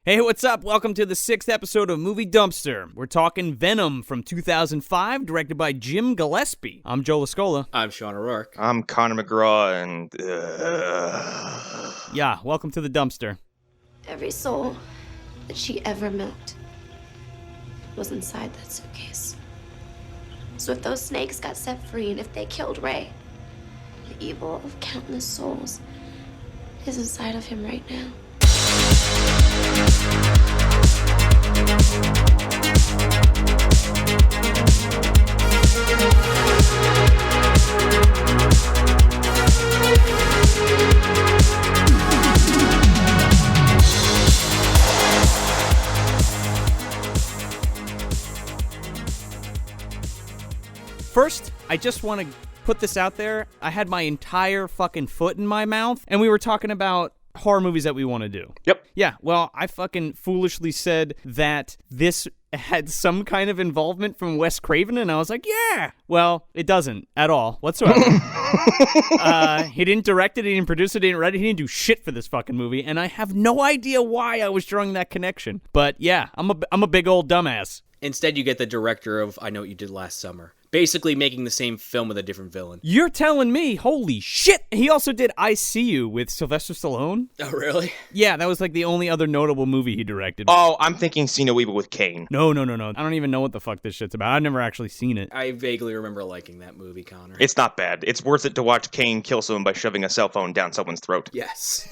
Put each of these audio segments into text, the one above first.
Hey, what's up? Welcome to the 6th episode of Movie Dumpster. We're talking Venom from 2005, directed by Jim Gillespie. I'm Joe Lascola. I'm Sean O'Rourke. I'm Connor McGraw, and... Yeah, welcome to the dumpster. Every soul that she ever met was inside that suitcase. So if those snakes got set free and if they killed Ray, the evil of countless souls is inside of him right now. First, I just want to put this out there. I had my entire fucking foot in my mouth, and we were talking about horror movies that we want to do. Yep. Yeah, well, I fucking foolishly said that this had some kind of involvement from Wes Craven, and I was like, yeah. Well, it doesn't at all whatsoever. He didn't direct it, he didn't produce it, he didn't write it, he didn't do shit for this fucking movie, and I have no idea why I was drawing that connection. But yeah, I'm a big old dumbass. Instead, you get the director of I Know What You Did Last Summer. Basically making the same film with a different villain. You're telling me? Holy shit! He also did I See You with Sylvester Stallone. Oh, really? Yeah, that was like the only other notable movie he directed. Oh, I'm thinking See No Evil with Kane. No. I don't even know what the fuck this shit's about. I've never actually seen it. I vaguely remember liking that movie, Connor. It's not bad. It's worth it to watch Kane kill someone by shoving a cell phone down someone's throat. Yes.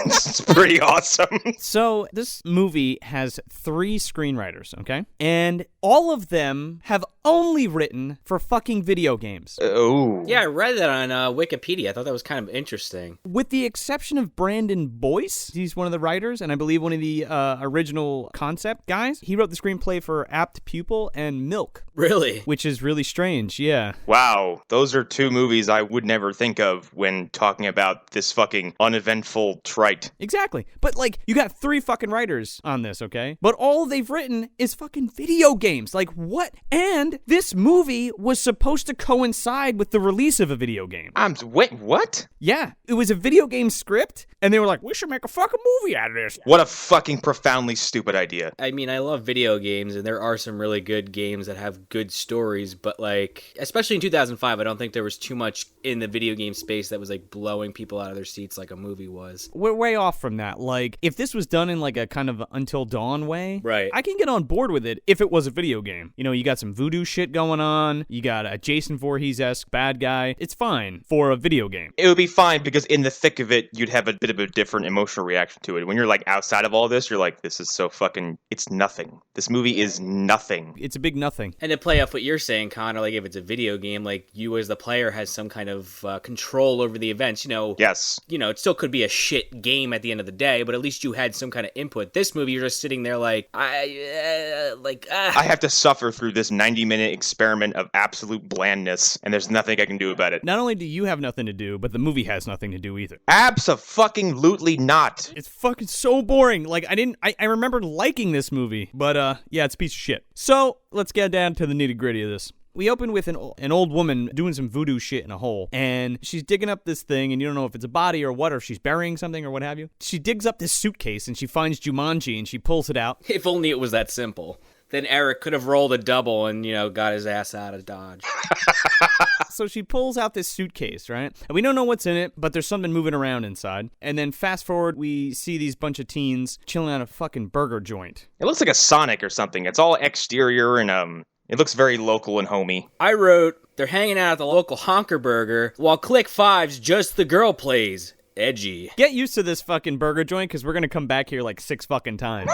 It's pretty awesome. So, this movie has 3 screenwriters, okay? And all of them have only written for fucking video games. Oh. Yeah, I read that on Wikipedia. I thought that was kind of interesting. With the exception of Brandon Boyce, he's one of the writers, and I believe one of the original concept guys. He wrote the screenplay for Apt Pupil and Milk. Really? Which is really strange, yeah. Wow, those are 2 movies I would never think of when talking about this fucking uneventful trite. Exactly. But, like, you got 3 fucking writers on this, okay? But all they've written is fucking video games. Like, what? And this movie was supposed to coincide with the release of a video game. Wait, what? Yeah, it was a video game script, and they were like, we should make a fucking movie out of this. What a fucking profoundly stupid idea. I mean, I love video games, and there are some really good games that have good stories, but, like, especially in 2005, I don't think there was too much in the video game space that was, like, blowing people out of their seats like a movie was. We're way off from that. Like, if this was done in, like, a kind of Until Dawn way, right, I can get on board with it if it was a video game. You know, you got some voodoo shit going on, you got a Jason Voorhees-esque bad guy. It's fine for a video game. It would be fine because in the thick of it, you'd have a bit of a different emotional reaction to it. When you're, like, outside of all this, you're like, this is so fucking... It's nothing. This movie is nothing. It's a big nothing. And to play off what you're saying, Connor, like, if it's a video game, like, you as the player has some kind of control over the events, you know. Yes. You know, it still could be a shit game at the end of the day, but at least you had some kind of input. This movie, you're just sitting there like, I have to suffer through this 90-minute experiment of absolute blandness, and there's nothing I can do about it. Not only do you have nothing to do, but the movie has nothing to do either. Abso-fucking-lutely not. It's fucking so boring. Like, I remember liking this movie, but yeah, it's a piece of shit. So, let's get down to the nitty-gritty of this. We open with an old woman doing some voodoo shit in a hole, and she's digging up this thing, and you don't know if it's a body or what, or if she's burying something or what have you. She digs up this suitcase, and she finds Jumanji, and she pulls it out. If only it was that simple. Then Eric could have rolled a double and, you know, got his ass out of Dodge. So she pulls out this suitcase, right? And we don't know what's in it, but there's something moving around inside. And then fast forward, we see these bunch of teens chilling at a fucking burger joint. It looks like a Sonic or something. It's all exterior and, it looks very local and homey. I wrote, they're hanging out at the local honker burger while Click 5's Just the Girl plays. Edgy. Get used to this fucking burger joint, because we're going to come back here like 6 fucking times.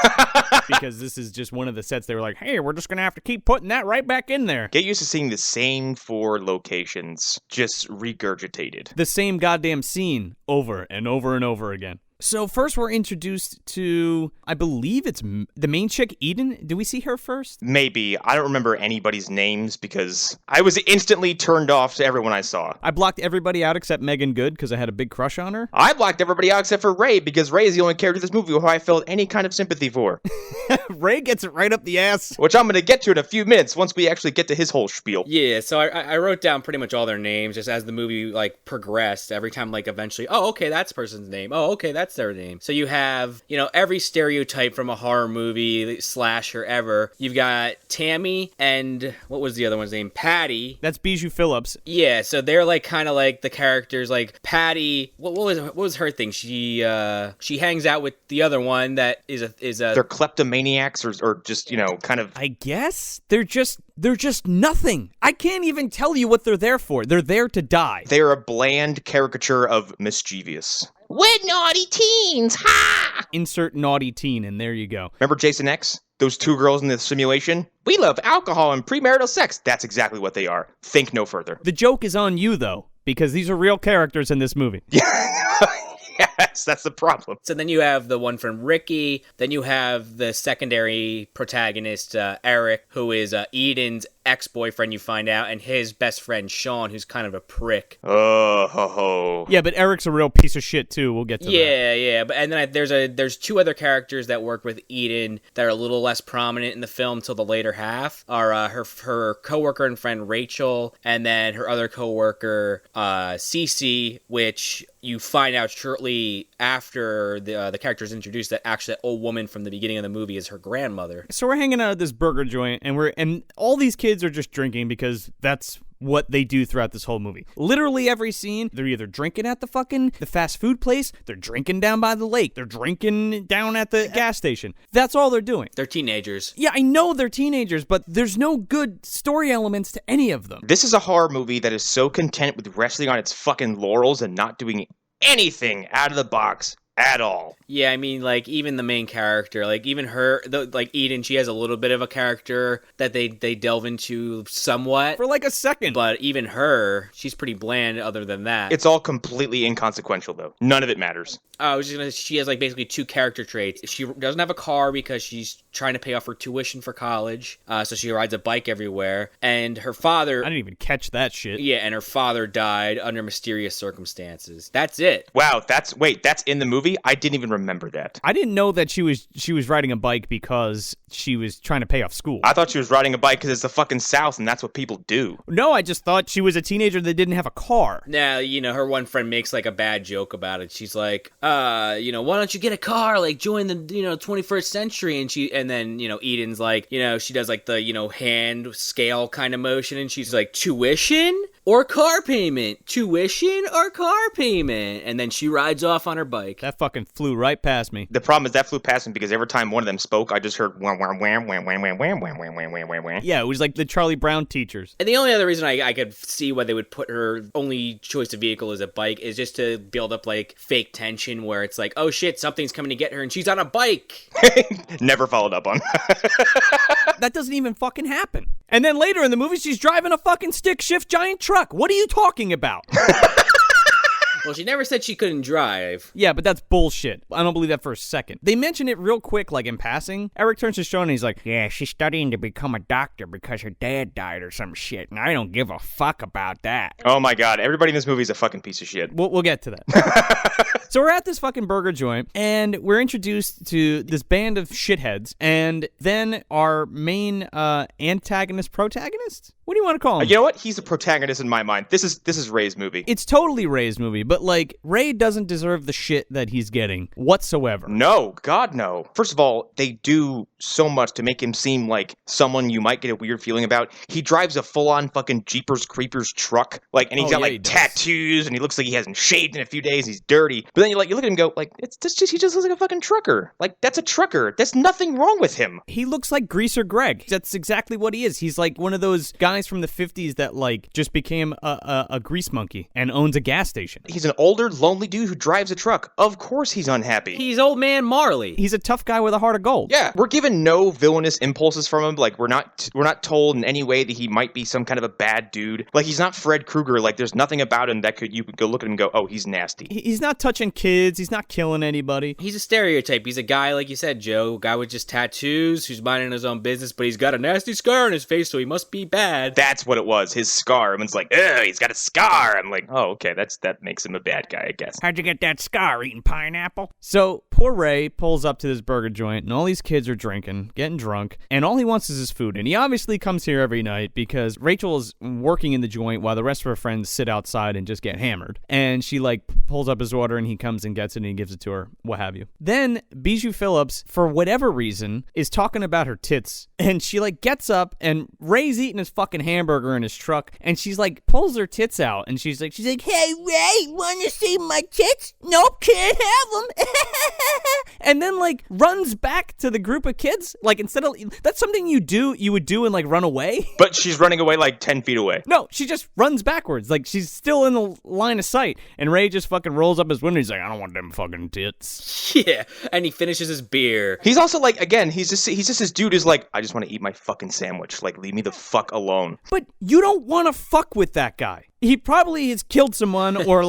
Because this is just one of the sets they were like, hey, we're just going to have to keep putting that right back in there. Get used to seeing the same 4 locations, just regurgitated. The same goddamn scene over and over and over again. So first we're introduced to, I believe it's the main chick, Eden. Do we see her first? Maybe. I don't remember anybody's names because I was instantly turned off to everyone I saw. I blocked everybody out except Meagan Goode because I had a big crush on her. I blocked everybody out except for Ray because Ray is the only character in this movie who I felt any kind of sympathy for. Ray gets it right up the ass. Which I'm going to get to in a few minutes once we actually get to his whole spiel. Yeah, so I wrote down pretty much all their names just as the movie, like, progressed. Every time, like, eventually, oh, okay, that's person's name. Oh, okay, that's that's their name. So you have, every stereotype from a horror movie, slasher ever. You've got Tammy and what was the other one's name? Patty. That's Bijou Philips. Yeah, so they're like kind of like the characters. Like Patty, what was her thing? She hangs out with the other one that is a they're kleptomaniacs or just kind of. I guess they're just nothing. I can't even tell you what they're there for. They're there to die. They're a bland caricature of mischievous. We're naughty teens, ha! Insert naughty teen, and there you go. Remember Jason X? Those two girls in the simulation? We love alcohol and premarital sex. That's exactly what they are. Think no further. The joke is on you, though, because these are real characters in this movie. Yes, that's the problem. So then you have the one from Ricky. Then you have the secondary protagonist, Eric, who is Eden's ex-boyfriend, you find out, and his best friend, Sean, who's kind of a prick. Oh. Yeah, but Eric's a real piece of shit, too. We'll get to that. Yeah. But and then there's two other characters that work with Eden that are a little less prominent in the film till the later half. Are her coworker and friend, Rachel, and then her other coworker, Cece, which you find out shortly after the character is introduced that actually that old woman from the beginning of the movie is her grandmother. So we're hanging out at this burger joint, and all these kids are just drinking because that's what they do throughout this whole movie. Literally every scene, they're either drinking at the fast food place, they're drinking down by the lake, they're drinking down at the gas station. That's all they're doing. They're teenagers. Yeah, I know they're teenagers, but there's no good story elements to any of them. This is a horror movie that is so content with resting on its fucking laurels and not doing anything out of the box at all. Yeah, I mean, like, even the main character, like, even her, like, Eden, she has a little bit of a character that they delve into somewhat. For like a second. But even her, she's pretty bland other than that. It's all completely inconsequential, though. None of it matters. I was just gonna, she has, like, basically two character traits. She doesn't have a car because she's trying to pay off her tuition for college, so she rides a bike everywhere. And her father... I didn't even catch that shit. Yeah, and her father died under mysterious circumstances. That's it. Wow, that's in the movie? I didn't even remember that. I didn't know that she was riding a bike because she was trying to pay off school. I thought she was riding a bike because it's the fucking South and that's what people do. No, I just thought she was a teenager that didn't have a car. Now, her one friend makes like a bad joke about it. She's like, why don't you get a car? Like join the, 21st century. And then, Eden's like, she does like the, hand scale kind of motion. And she's like, tuition or car payment? Tuition or car payment? And then she rides off on her bike. That fucking flew right past me. The problem is that flew past me because every time one of them spoke, I just heard wham, wham, wham, wham, wham, wham, wham, wham, wham, wham, wham, wham. Yeah, it was like the Charlie Brown teachers. And the only other reason I could see why they would put her only choice of vehicle as a bike is just to build up like fake tension where it's like, oh shit, something's coming to get her and she's on a bike. Never followed up on. That doesn't even fucking happen. And then later in the movie, she's driving a fucking stick shift giant truck. What are you talking about? Well, she never said she couldn't drive. Yeah, but that's bullshit. I don't believe that for a second. They mention it real quick, like in passing. Eric turns to Sean and he's like, yeah, she's studying to become a doctor because her dad died or some shit, and I don't give a fuck about that. Oh my god, everybody in this movie is a fucking piece of shit. We'll get to that. So we're at this fucking burger joint, and we're introduced to this band of shitheads, and then our main protagonist? What do you want to call him? You know what? He's the protagonist in my mind. This is Ray's movie. It's totally Ray's movie, but like, Ray doesn't deserve the shit that he's getting whatsoever. No, God no. First of all, they do so much to make him seem like someone you might get a weird feeling about. He drives a full-on fucking Jeepers Creepers truck, like, and he's got like tattoos, and he looks like he hasn't shaved in a few days. He's dirty, but then you look at him and go, like, he just looks like a fucking trucker. Like, that's a trucker. There's nothing wrong with him. He looks like Greaser Greg. That's exactly what he is. He's like one of those guys from the 50s that like just became a grease monkey and owns a gas station. He's an older, lonely dude who drives a truck. Of course he's unhappy. He's old man Marley. He's a tough guy with a heart of gold. Yeah, we're given no villainous impulses from him. Like, we're not told in any way that he might be some kind of a bad dude. Like, he's not Fred Krueger. Like, there's nothing about him that you could go look at him and go, oh, he's nasty. He's not touching kids. He's not killing anybody. He's a stereotype. He's a guy, like you said, Joe, a guy with just tattoos who's minding his own business, but he's got a nasty scar on his face, so he must be bad. bad. That's what it was. His scar. Everyone's like, ugh, he's got a scar. I'm like, oh, okay, that makes him a bad guy, I guess. How'd you get that scar, eating pineapple? So poor Ray pulls up to this burger joint, and all these kids are drinking, getting drunk, and all he wants is his food. And he obviously comes here every night because Rachel is working in the joint while the rest of her friends sit outside and just get hammered. And she pulls up his order, and he comes and gets it, and he gives it to her, what have you. Then Bijou Philips, for whatever reason, is talking about her tits, and she gets up, and Ray's eating his fucking hamburger in his truck, and she's pulls her tits out, and she's like, hey Ray, wanna see my tits? Nope, can't have them. And then runs back to the group of kids, instead of, that's something you would do and run away. But she's running away 10 feet away. No, she just runs backwards, she's still in the line of sight, and Ray just fucking rolls up his window. He's like, I don't want them fucking tits. Yeah, and he finishes his beer. He's also again, he's just this dude is I just want to eat my fucking sandwich. Leave me the fuck alone. But you don't want to fuck with that guy. He probably has killed someone or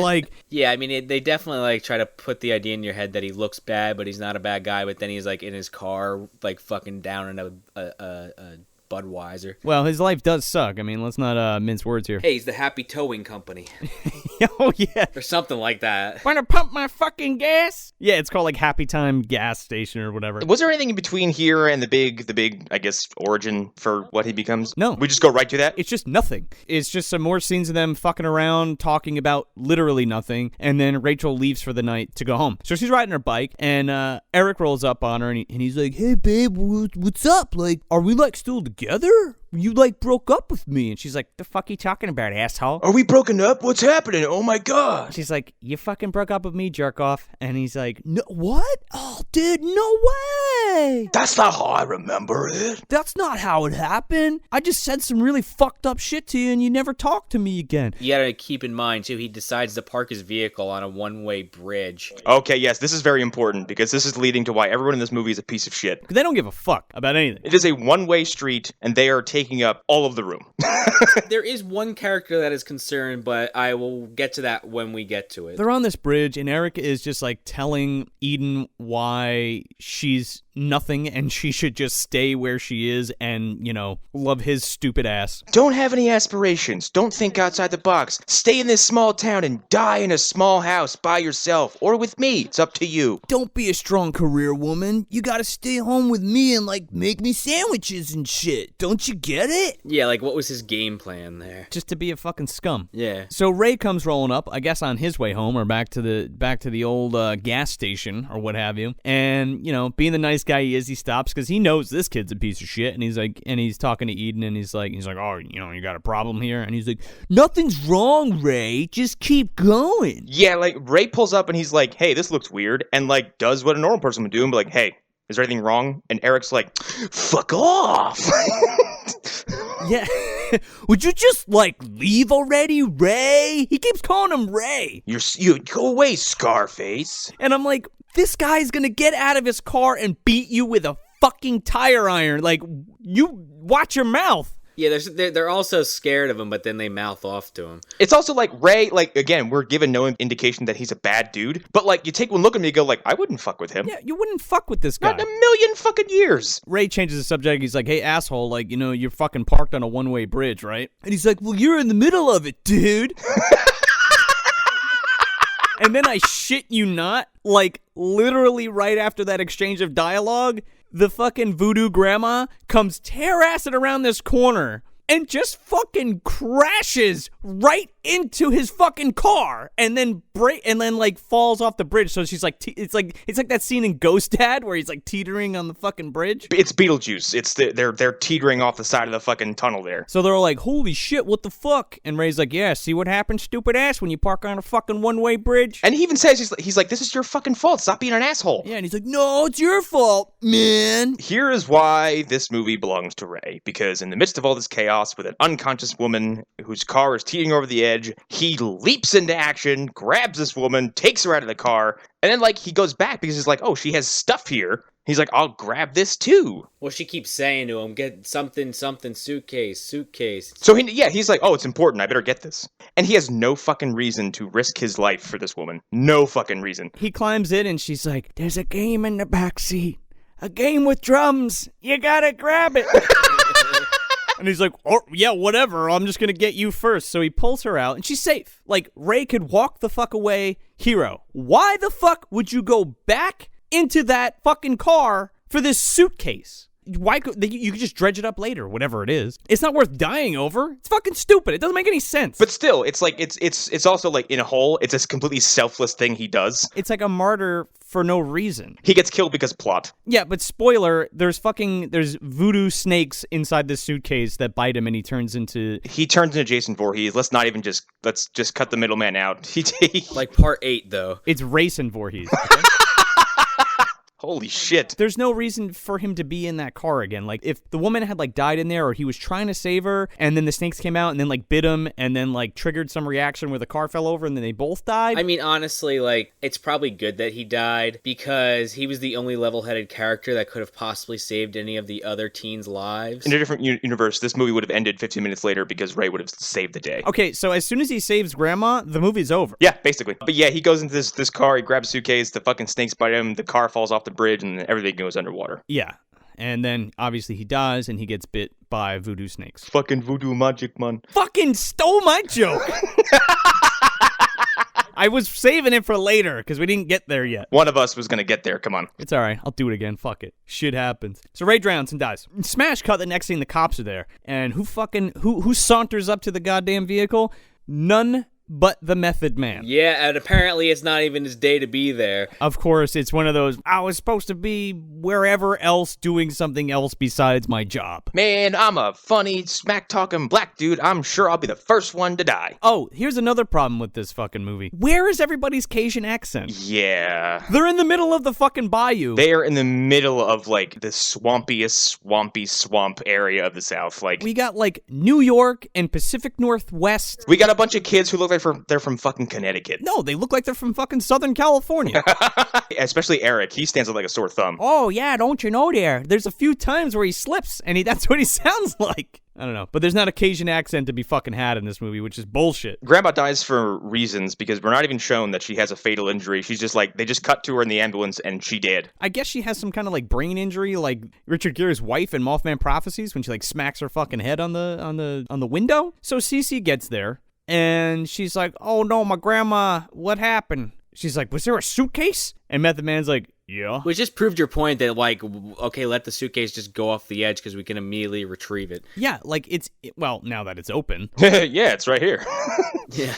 Yeah, I mean, they definitely try to put the idea in your head that he looks bad, but he's not a bad guy. But then he's in his car, fucking down in a Budweiser. Well, his life does suck. I mean, let's not mince words here. Hey, he's the Happy Towing Company. Oh, yeah. Or something like that. Want to pump my fucking gas? Yeah, it's called Happy Time Gas Station or whatever. Was there anything in between here and the big, I guess, origin for what he becomes? No. We just go right to that? It's just nothing. It's just some more scenes of them fucking around, talking about literally nothing, and then Rachel leaves for the night to go home. So she's riding her bike, and Eric rolls up on her, and he's like, hey, babe, what's up? Are we, still together? You, broke up with me. And she's like, the fuck you talking about, asshole? Are we broken up? What's happening? Oh, my God. She's like, you fucking broke up with me, jerk off. And he's like, no, what? Oh, dude, no way. That's not how I remember it. That's not how it happened. I just said some really fucked up shit to you, and you never talked to me again. You gotta keep in mind, too, he decides to park his vehicle on a one-way bridge. Okay, yes, this is very important, because this is leading to why everyone in this movie is a piece of shit. They don't give a fuck about anything. It is a one-way street, and they are taking up all of the room. There is one character that is concerned, but I will get to that when we get to it. They're on this bridge, and Eric is just telling Eden why she's nothing and she should just stay where she is and, love his stupid ass. Don't have any aspirations. Don't think outside the box. Stay in this small town and die in a small house by yourself or with me. It's up to you. Don't be a strong career woman. You gotta stay home with me and make me sandwiches and shit. Don't you get it? Yeah, what was his game plan there? Just to be a fucking scum. Yeah. So Ray comes rolling up, I guess on his way home or back to the old gas station or what have you. And, being the nice guy he is, he stops because he knows this kid's a piece of shit. And he's talking to Eden and he's like, oh, you got a problem here? And he's like, nothing's wrong, Ray. Just keep going. Yeah, Ray pulls up and he's like, hey, this looks weird. And does what a normal person would do and be like, hey, is there anything wrong? And Eric's like, fuck off. Yeah. Would you just leave already, Ray? He keeps calling him Ray. You go away, Scarface. And I'm like, this guy's gonna get out of his car and beat you with a fucking tire iron. You watch your mouth. Yeah, they're also scared of him, but then they mouth off to him. It's also Ray, again, we're given no indication that he's a bad dude, but you take one look at me and go I wouldn't fuck with him. Yeah, you wouldn't fuck with this guy. Not in a million fucking years. Ray changes the subject. He's like, hey, asshole, you're fucking parked on a one-way bridge, right? And he's like, well, you're in the middle of it, dude. And then I shit you not, literally right after that exchange of dialogue, the fucking voodoo grandma comes tear-assing around this corner and just fucking crashes right into his fucking car and then falls off the bridge. So she's it's like that scene in Ghost Dad where he's teetering on the fucking bridge. It's Beetlejuice. It's they're teetering off the side of the fucking tunnel there. So they're all like, holy shit, what the fuck? And Ray's like, yeah, see what happens, stupid ass, when you park on a fucking one-way bridge? And he even says, he's like, this is your fucking fault. Stop being an asshole. Yeah, and he's like, no, it's your fault, man. Here is why this movie belongs to Ray. Because in the midst of all this chaos with an unconscious woman whose car is teetering over the edge, he leaps into action, grabs this woman, takes her out of the car, and then he goes back because he's like, oh, she has stuff here. He's like, I'll grab this too. Well, she keeps saying to him, get something, suitcase. So he's like, oh, it's important. I better get this. And he has no fucking reason to risk his life for this woman. No fucking reason. He climbs in and she's like, there's a game in the backseat. A game with drums. You gotta grab it. And he's like, oh, yeah, whatever. I'm just going to get you first. So he pulls her out, and she's safe. Like, Ray could walk the fuck away. Hero. Why the fuck would you go back into that fucking car for this suitcase? Why could you could just dredge it up later, whatever it is. It's not worth dying over. It's fucking stupid. It doesn't make any sense. But still, it's like it's also like in a whole, it's a completely selfless thing he does. It's like a martyr for no reason. He gets killed because plot. Yeah, but spoiler, there's voodoo snakes inside this suitcase that bite him, and he turns into Jason Voorhees. Let's just cut the middleman out. Like part 8 though. It's Racing Voorhees. Okay? Holy shit. There's no reason for him to be in that car again. Like, if the woman had, like, died in there, or he was trying to save her, and then the snakes came out and then, like, bit him, and then, like, triggered some reaction where the car fell over, and then they both died. I mean, honestly, like, it's probably good that he died, because he was the only level-headed character that could have possibly saved any of the other teens' lives. In a different universe, this movie would have ended 15 minutes later because Ray would have saved the day. Okay, so as soon as he saves Grandma, the movie's over. Yeah, basically. But yeah, he goes into this car, he grabs a suitcase, the fucking snakes bite him, the car falls off the bridge, and everything goes underwater. Yeah. And then, obviously, he dies, and he gets bit by voodoo snakes. Fucking voodoo magic, man. Fucking stole my joke! I was saving it for later, because we didn't get there yet. One of us was gonna get there, come on. It's alright, I'll do it again, fuck it. Shit happens. So Ray drowns and dies. Smash cut, the next scene, the cops are there. And who saunters up to the goddamn vehicle? None but the Method Man. Yeah, and apparently it's not even his day to be there. Of course, it's one of those, I was supposed to be wherever else doing something else besides my job. Man, I'm a funny, smack-talking black dude. I'm sure I'll be the first one to die. Oh, here's another problem with this fucking movie. Where is everybody's Cajun accent? Yeah. They're in the middle of the fucking bayou. They are in the middle of, like, the swampiest, swampy swamp area of the South. Like, we got, like, New York and Pacific Northwest. We got a bunch of kids who look like they're from fucking Connecticut. No, they look like they're from fucking Southern California. Especially Eric. He stands out like a sore thumb. Oh, yeah, don't you know there? There's a few times where he slips, and that's what he sounds like. I don't know. But there's not a Cajun accent to be fucking had in this movie, which is bullshit. Grandma dies for reasons, because we're not even shown that she has a fatal injury. She's just like, they just cut to her in the ambulance, and she did. I guess she has some kind of, like, brain injury, like Richard Gere's wife in Mothman Prophecies, when she, like, smacks her fucking head on the window. So Cece gets there. And she's like, oh no, my grandma, what happened? She's like, was there a suitcase? And Method Man's like, yeah. Which just proved your point that, like, okay, let the suitcase just go off the edge because we can immediately retrieve it. Yeah, like, well, now that it's open. Yeah, it's right here. Yeah.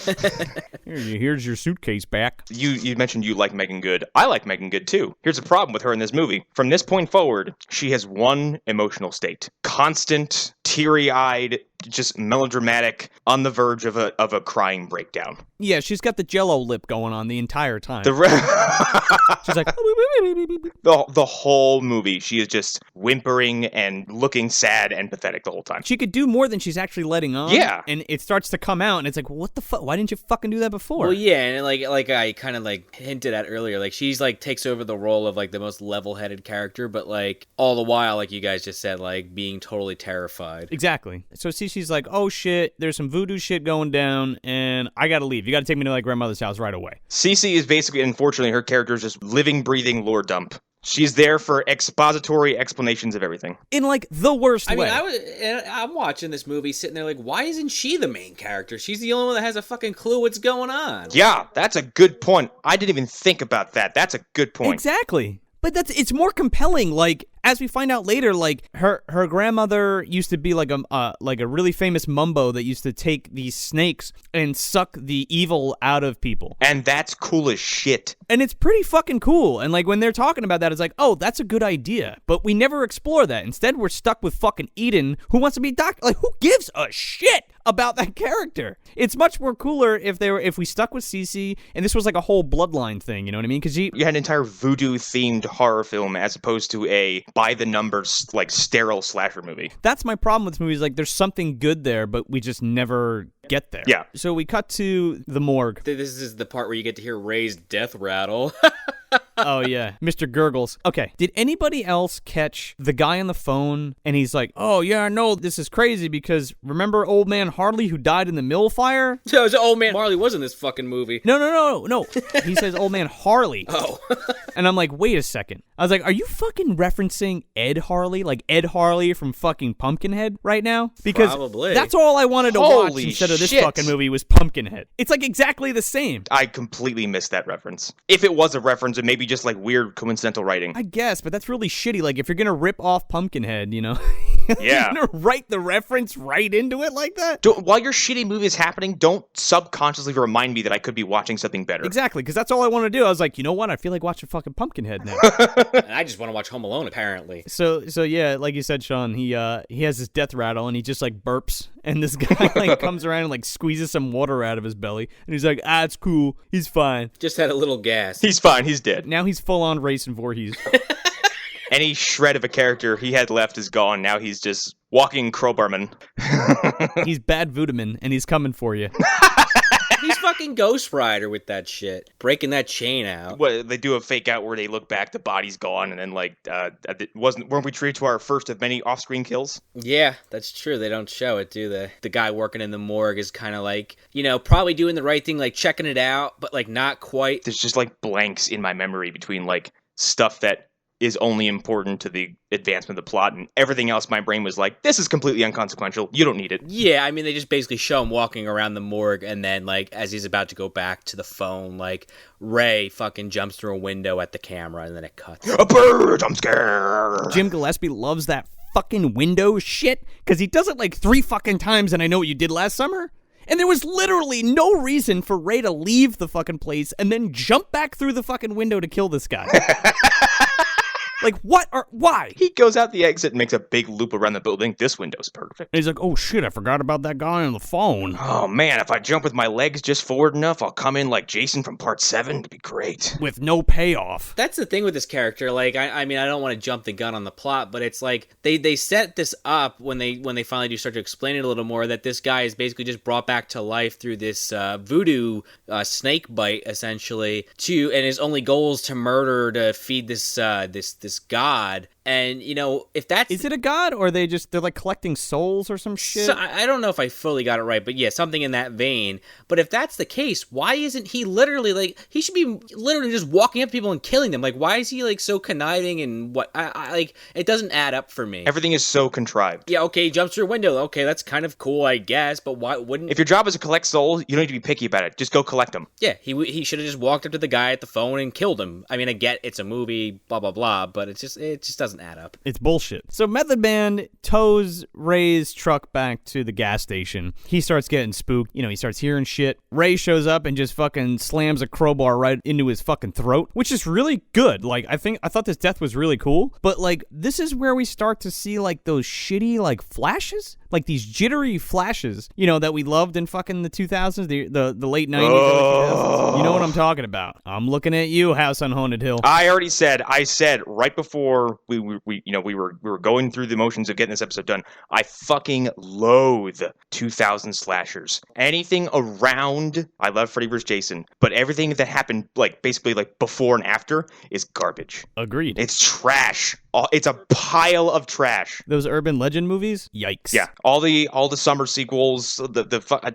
Here's your suitcase back. You mentioned you like Meagan Goode. I like Meagan Goode, too. Here's a problem with her in this movie. From this point forward, she has one emotional state. Constant, teary-eyed, just melodramatic, on the verge of a crying breakdown. Yeah, she's got the Jell-O lip going on the entire time. She's like... The whole movie, she is just whimpering and looking sad and pathetic the whole time. She could do more than she's actually letting on. Yeah. And it starts to come out, and it's like, what the fuck? Why didn't you fucking do that before? Well, yeah, and like I kind of like hinted at earlier, like she's like takes over the role of like the most level-headed character, but like all the while, like you guys just said, like being totally terrified. Exactly. So she's like, oh shit, there's some voodoo shit going down, and I gotta leave. You gotta take me to my grandmother's house right away. Cece is basically, unfortunately, her character is just living, breathing lore dump. She's there for expository explanations of everything. In, like, the worst way. I mean, I'm watching this movie sitting there like, why isn't she the main character? She's the only one that has a fucking clue what's going on. Yeah, that's a good point. I didn't even think about that. That's a good point. Exactly. But it's more compelling, like, as we find out later, like, her grandmother used to be like a really famous mumbo that used to take these snakes and suck the evil out of people. And that's cool as shit. And it's pretty fucking cool. And, like, when they're talking about that, it's like, oh, that's a good idea. But we never explore that. Instead, we're stuck with fucking Eden, who wants to be doctor. Like, who gives a shit about that character? It's much more cooler if we stuck with Cece, and this was like a whole bloodline thing, you know what I mean? Because you had an entire voodoo-themed horror film as opposed to a by-the-numbers, like, sterile slasher movie. That's my problem with this movie, is like, there's something good there, but we just never get there. Yeah. So we cut to the morgue. This is the part where you get to hear Ray's death rattle. Oh, yeah. Mr. Gurgles. Okay. Did anybody else catch the guy on the phone and he's like, oh, yeah, no, this is crazy because remember old man Harley who died in the mill fire? So old man Marley was in this fucking movie. No. He says old man Harley. Oh. And I'm like, wait a second. I was like, are you fucking referencing Ed Harley? Like Ed Harley from fucking Pumpkinhead right now? Because Probably. that's all I wanted to watch Holy instead of this shit. fucking movie was Pumpkinhead. It's like exactly the same. I completely missed that reference. If it was a reference, it may be just like weird coincidental writing. I guess, but that's really shitty. Like, if you're gonna rip off Pumpkinhead, you know, Yeah. you're gonna write the reference right into it like that? While your shitty movie is happening, don't subconsciously remind me that I could be watching something better. Exactly, because that's all I want to do. I was like, you know what? I feel like watching fucking Pumpkinhead now. And I just want to watch Home Alone, apparently. So yeah, like you said, Sean, he has his death rattle and he just like burps, and this guy like comes around and like squeezes some water out of his belly, and he's like, it's cool, he's fine. Just had a little gas. He's fine. He's dead. Now he's full on Jason Voorhees. Any shred of a character he had left is gone. Now he's just walking crowbarman. He's bad Voodoo man, and he's coming for you. He's fucking Ghost Rider with that shit. Breaking that chain out. What, they do a fake out where they look back, the body's gone, and then like, weren't we treated to our first of many off-screen kills? Yeah, that's true. They don't show it, do they? The guy working in the morgue is kind of like, you know, probably doing the right thing, like checking it out, but like not quite. There's just like blanks in my memory between like stuff that is only important to the advancement of the plot, and everything else my brain was like, this is completely inconsequential, you don't need it. Yeah, I mean, they just basically show him walking around the morgue, and then, like, as he's about to go back to the phone, like, Ray fucking jumps through a window at the camera, and then it cuts. A bird, I'm scared. Jim Gillespie loves that fucking window shit, because he does it like 3 fucking times, and I know what you did last summer. And there was literally no reason for Ray to leave the fucking place and then jump back through the fucking window to kill this guy. Like, what or why? He goes out the exit and makes a big loop around the building. This window's perfect. And he's like, oh shit, I forgot about that guy on the phone. Oh man, if I jump with my legs just forward enough, I'll come in like Jason from part 7. It'd be great. With no payoff. That's the thing with this character. Like, I mean, I don't want to jump the gun on the plot, but it's like they set this up when they finally do start to explain it a little more, that this guy is basically just brought back to life through this snake bite, essentially, and his only goal is to murder to feed this god. And, you know, if that's... Is it a god, or they're like collecting souls or some shit? So, I don't know if I fully got it right, but yeah, something in that vein. But if that's the case, why isn't he literally, like, he should be literally just walking up to people and killing them. Like, why is he, like, so conniving and what? I like, it doesn't add up for me. Everything is so contrived. Yeah, okay, he jumps through a window. Okay, that's kind of cool, I guess, but why wouldn't... If your job is to collect souls, you don't need to be picky about it. Just go collect them. Yeah, he should have just walked up to the guy at the phone and killed him. I mean, I get it's a movie, blah, blah, blah, but it just doesn't add up. It's bullshit. So Method Man tows Ray's truck back to the gas station. He starts getting spooked. You know, he starts hearing shit. Ray shows up and just fucking slams a crowbar right into his fucking throat, which is really good. Like, I thought this death was really cool, but like, this is where we start to see like those shitty like flashes, like these jittery flashes, you know, that we loved in fucking the 2000s, the late 90s, early 2000s. You know what I'm talking about. I'm looking at you, House on Haunted Hill. I said right before we were going through the motions of getting this episode done, I fucking loathe 2000 slashers. Anything around, I love Freddy vs. Jason, but everything that happened like basically like before and after is garbage. Agreed. It's trash. It's a pile of trash. Those urban legend movies? Yikes. Yeah, all the summer sequels.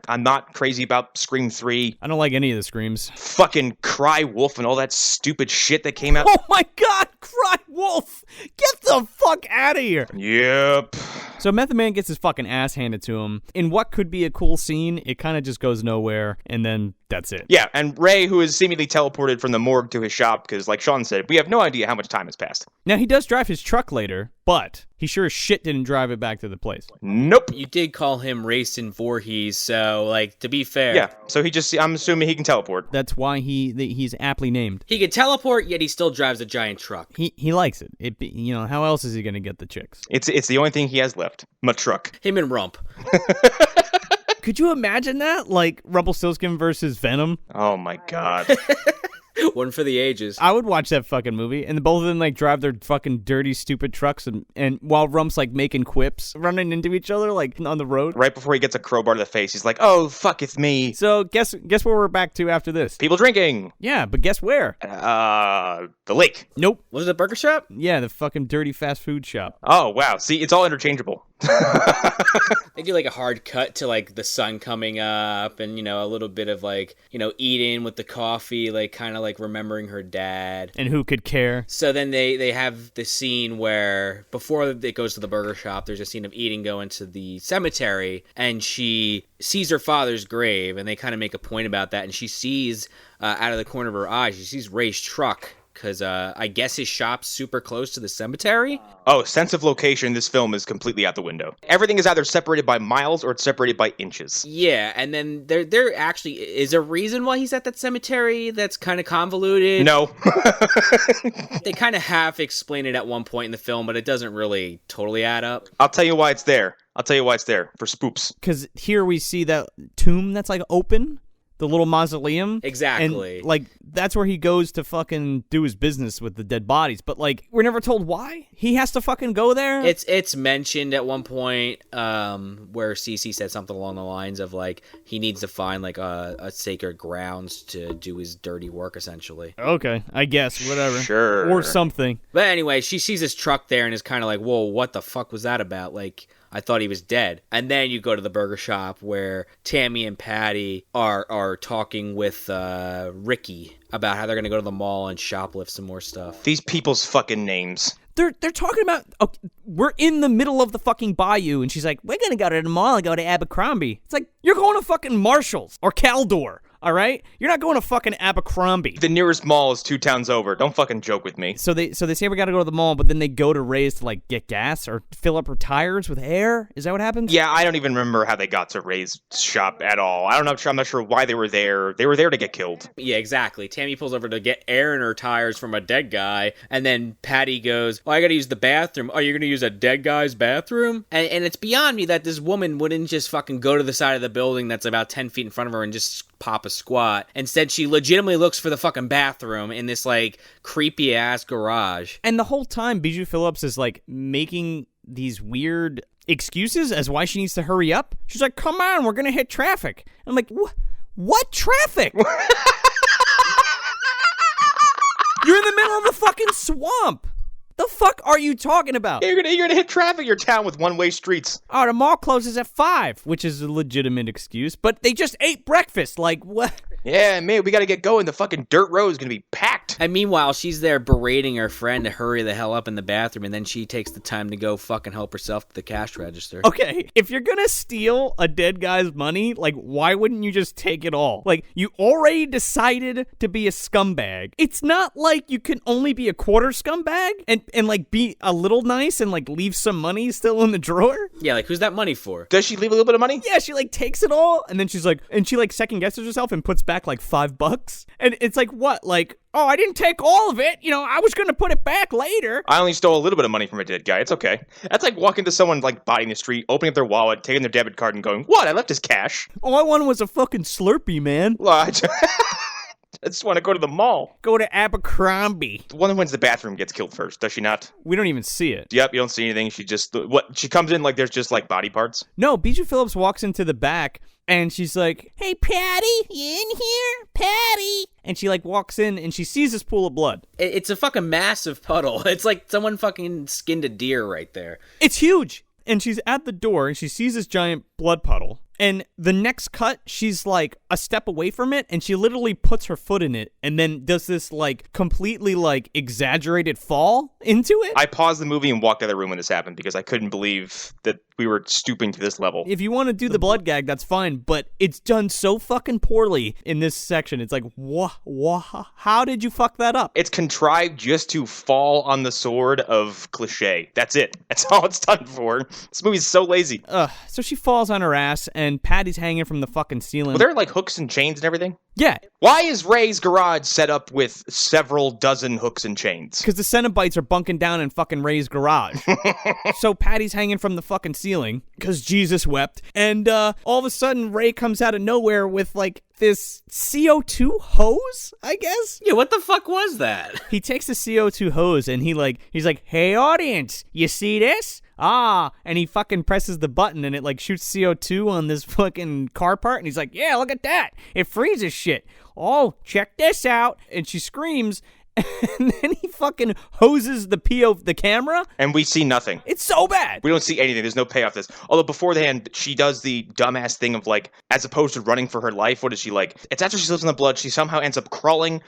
I'm not crazy about Scream 3. I don't like any of the Screams. Fucking Cry Wolf and all that stupid shit that came out. Oh my god, Cry Wolf! Get the fuck out of here! Yep. So Method Man gets his fucking ass handed to him. In what could be a cool scene, it kind of just goes nowhere, and then that's it. Yeah, and Ray, who is seemingly teleported from the morgue to his shop, because like Sean said, we have no idea how much time has passed. Now, he does drive his truck later, but he sure as shit didn't drive it back to the place. Nope. You did call him Jason Voorhees, so, like, to be fair... Yeah, so I'm assuming he can teleport. That's why he's aptly named. He can teleport, yet he still drives a giant truck. He likes it. You know, how else is he going to get the chicks? It's the only thing he has left. My truck. Him and Rump. Could you imagine that? Like, Rumpelstiltskin versus Venom? Oh my god. One for the ages. I would watch that fucking movie, and both of them like drive their fucking dirty, stupid trucks, and while Rump's like making quips, running into each other like on the road. Right before he gets a crowbar to the face, he's like, "Oh, fuck, it's me." So guess where we're back to after this? People drinking. Yeah, but guess where? The lake. Nope. Was it a burger shop? Yeah, the fucking dirty fast food shop. Oh, wow. See, it's all interchangeable. They do like a hard cut to like the sun coming up and, a little bit of like, eating with the coffee, like kind of like remembering her dad. And who could care? So then they have the scene where before it goes to the burger shop, there's a scene of Eden going to the cemetery and she sees her father's grave and they kind of make a point about that. And she sees out of the corner of her eye, she sees Ray's truck. Because I guess his shop's super close to the cemetery. Oh, sense of location, this film is completely out the window. Everything is either separated by miles or it's separated by inches. Yeah, and then there actually is a reason why he's at that cemetery that's kind of convoluted. No. They kind of half explain it at one point in the film, but it doesn't really totally add up. I'll tell you why it's there. For spoops. Because here we see that tomb that's like open. The little mausoleum. Exactly. And, like, that's where he goes to fucking do his business with the dead bodies. But, like, we're never told why he has to fucking go there. It's mentioned at one point where Cece said something along the lines of, like, he needs to find, like, a sacred grounds to do his dirty work, essentially. Okay, I guess. Whatever. Sure. Or something. But anyway, she sees his truck there and is kind of like, whoa, what the fuck was that about? Like, I thought he was dead. And then you go to the burger shop where Tammy and Patty are talking with Ricky about how they're going to go to the mall and shoplift some more stuff. These people's fucking names. They're talking about, we're in the middle of the fucking bayou, and she's like, we're going to go to the mall and go to Abercrombie. It's like, you're going to fucking Marshall's or Caldor. All right? You're not going to fucking Abercrombie. The nearest mall is 2 towns over. Don't fucking joke with me. So they say we got to go to the mall, but then they go to Ray's to like get gas or fill up her tires with air. Is that what happens? Yeah, I don't even remember how they got to Ray's shop at all. I'm not sure why they were there. They were there to get killed. Yeah, exactly. Tammy pulls over to get air in her tires from a dead guy, and then Patty goes, "Oh, I got to use the bathroom." "Oh, you're going to use a dead guy's bathroom?" And it's beyond me that this woman wouldn't just fucking go to the side of the building that's about 10 feet in front of her and just pop a squat. Instead, she legitimately looks for the fucking bathroom in this, like, creepy-ass garage. And the whole time, Bijou Philips is, like, making these weird excuses as why she needs to hurry up. She's like, come on, we're gonna hit traffic. I'm like, what traffic? You're in the middle of the fucking swamp. The fuck are you talking about? You're gonna hit traffic in your town with one-way streets. Oh, the mall closes at 5, which is a legitimate excuse, but they just ate breakfast. Like, what? Yeah, man, we gotta get going. The fucking dirt road is gonna be packed. And meanwhile, she's there berating her friend to hurry the hell up in the bathroom, and then she takes the time to go fucking help herself to the cash register. Okay, if you're gonna steal a dead guy's money, like, why wouldn't you just take it all? Like, you already decided to be a scumbag. It's not like you can only be a quarter scumbag and like, be a little nice and, like, leave some money still in the drawer. Yeah, like, who's that money for? Does she leave a little bit of money? Yeah, she, like, takes it all, and then she's like, and she, like, second guesses herself and puts back, like, $5. And it's like, what? Like, oh, I didn't take all of it. You know, I was going to put it back later. I only stole a little bit of money from a dead guy. It's okay. That's like walking to someone, like, body in the street, opening up their wallet, taking their debit card, and going, what? I left his cash. All I wanted was a fucking Slurpee, man. Well, I just want to go to the mall. Go to Abercrombie. The one who wins the bathroom gets killed first, does she not? We don't even see it. Yep, you don't see anything. She comes in like there's just, like, body parts. No, Bijou Philips walks into the back, and she's like, hey, Patty, you in here? Patty? And she, like, walks in, and she sees this pool of blood. It's a fucking massive puddle. It's like someone fucking skinned a deer right there. It's huge. And she's at the door, and she sees this giant blood puddle. And the next cut, she's like a step away from it, and she literally puts her foot in it, and then does this like completely like exaggerated fall into it. I paused the movie and walked out of the room when this happened because I couldn't believe that we were stooping to this level. If you want to do the blood gag, that's fine, but it's done so fucking poorly in this section. It's like, how did you fuck that up? It's contrived just to fall on the sword of cliche. That's it. That's all it's done for. This movie's so lazy. So she falls on her ass, and Patty's hanging from the fucking ceiling. Were there like hooks and chains and everything? Yeah. Why is Ray's garage set up with several dozen hooks and chains? Because the Cenobites are bunking down in fucking Ray's garage. So Patty's hanging from the fucking ceiling, because Jesus wept, and all of a sudden Ray comes out of nowhere with, like, this CO2 hose, I guess? Yeah, what the fuck was that? He takes the CO2 hose, and he's like, hey, audience, you see this? And he fucking presses the button, and it, like, shoots CO2 on this fucking car part, and he's like, yeah, look at that. It freezes shit. Oh, check this out. And she screams, and then he fucking hoses the the camera. And we see nothing. It's so bad. We don't see anything. There's no payoff to this. Although beforehand, she does the dumbass thing of, like, as opposed to running for her life, what is she like? It's after she slips in the blood, she somehow ends up crawling.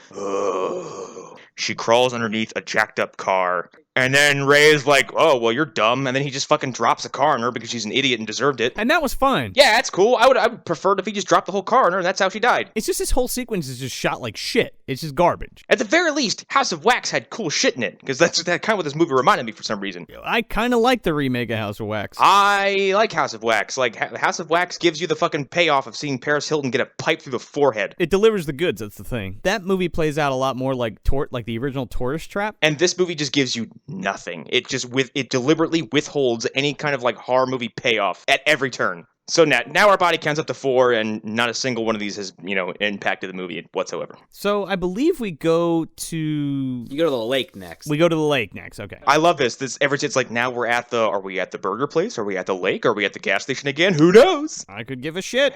She crawls underneath a jacked up car. And then Ray is like, oh, well, you're dumb. And then he just fucking drops a car on her because she's an idiot and deserved it. And that was fine. Yeah, that's cool. I would prefer if he just dropped the whole car on her and that's how she died. It's just this whole sequence is just shot like shit. It's just garbage. At the very least, House of Wax had cool shit in it. Because that's kind of what this movie reminded me for some reason. I kind of like the remake of House of Wax. I like House of Wax. Like, House of Wax gives you the fucking payoff of seeing Paris Hilton get a pipe through the forehead. It delivers the goods, that's the thing. That movie plays out a lot more like the original Tourist Trap. And this movie just gives you nothing. It deliberately withholds any kind of, like, horror movie payoff at every turn. So now our body counts up to 4, and not a single one of these has, impacted the movie whatsoever. So I believe we go to... You go to the lake next. We go to the lake next, okay. I love this. It's like, now we're at are we at the burger place? Are we at the lake? Are we at the gas station again? Who knows? I could give a shit.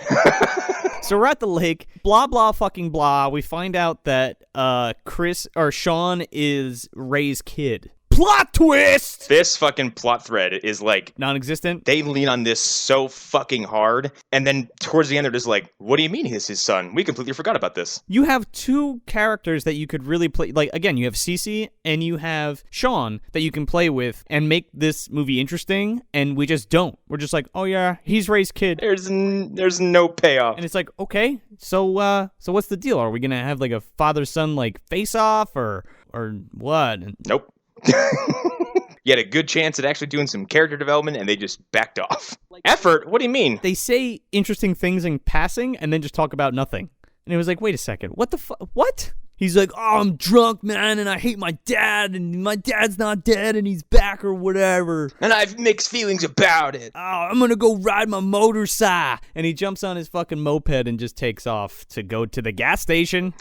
So we're at the lake, blah, blah, fucking blah. We find out that Sean is Ray's kid. Plot twist! This fucking plot thread is, like... non-existent? They lean on this so fucking hard, and then towards the end they're just like, what do you mean he's his son? We completely forgot about this. You have two characters that you could really play... Like, again, you have Cece and you have Sean that you can play with and make this movie interesting, and we just don't. We're just like, oh yeah, he's Ray's kid. There's no payoff. And it's like, okay, so what's the deal? Are we gonna have, like, a father-son, like, face-off, or what? Nope. You had a good chance at actually doing some character development, and they just backed off. Effort? What do you mean? They say interesting things in passing, and then just talk about nothing. And it was like, wait a second, what the fuck? What? He's like, oh, I'm drunk, man, and I hate my dad, and my dad's not dead, and he's back or whatever. And I have mixed feelings about it. Oh, I'm gonna go ride my motorcycle. And he jumps on his fucking moped and just takes off to go to the gas station.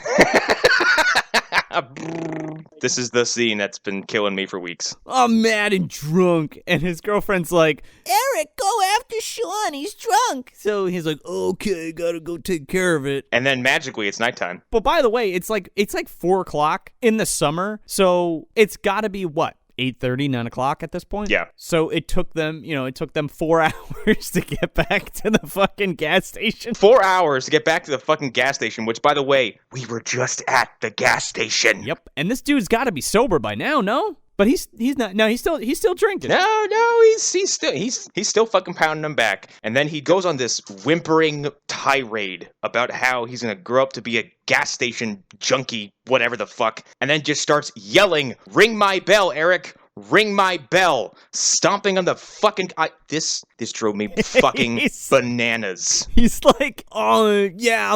This is the scene that's been killing me for weeks. I'm mad and drunk. And his girlfriend's like, Eric, go after Sean. He's drunk. So he's like, okay, gotta go take care of it. And then magically it's nighttime. But by the way, it's like 4 o'clock in the summer. So it's gotta be what? 8:30, 9 o'clock at this point? Yeah. So it took them 4 hours to get back to the fucking gas station. 4 hours to get back to the fucking gas station, which, by the way, we were just at the gas station. Yep. And this dude's got to be sober by now, no? But he's not. No, he's still drinking. No, he's still fucking pounding them back. And then he goes on this whimpering tirade about how he's gonna grow up to be a gas station junkie, whatever the fuck, and then just starts yelling, "Ring my bell, Eric! Ring my bell!" Stomping on the fucking... This drove me fucking bananas. He's like, oh, yeah,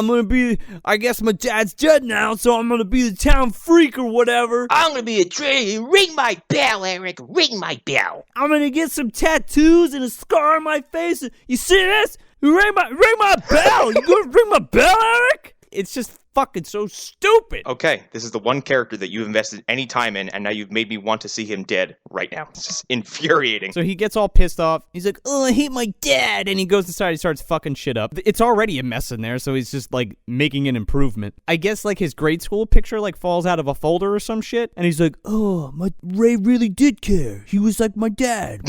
I guess my dad's dead now, so I'm gonna be the town freak or whatever. I'm gonna be a tree. Ring my bell, Eric. Ring my bell. I'm gonna get some tattoos and a scar on my face. You see this? Ring my bell. You gonna ring my bell, Eric? It's just fucking so stupid. Okay, this is the one character that you've invested any time in, and now you've made me want to see him dead right now. It's just infuriating. So he gets all pissed off. He's like, oh, I hate my dad. And he goes inside, he starts fucking shit up. It's already a mess in there, so he's just, like, making an improvement. I guess, like, his grade school picture, like, falls out of a folder or some shit. And he's like, oh, Ray really did care. He was like my dad.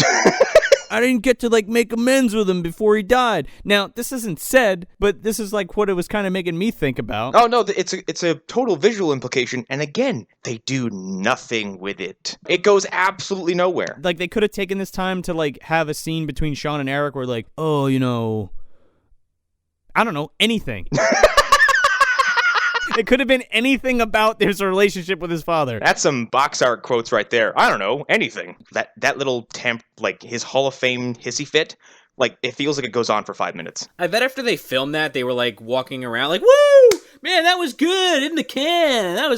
I didn't get to, like, make amends with him before he died. Now, this isn't said, but this is, like, what it was kind of making me think about. Oh, no, it's a total visual implication, and again, they do nothing with it. It goes absolutely nowhere. Like, they could have taken this time to, like, have a scene between Sean and Eric where, like, oh, I don't know, anything. It could have been anything about his relationship with his father. That's some box art quotes right there. I don't know, anything. That little like his Hall of Fame hissy fit, like, it feels like it goes on for 5 minutes. I bet after they filmed that, they were, like, walking around like, woo! man, that was good in the can. That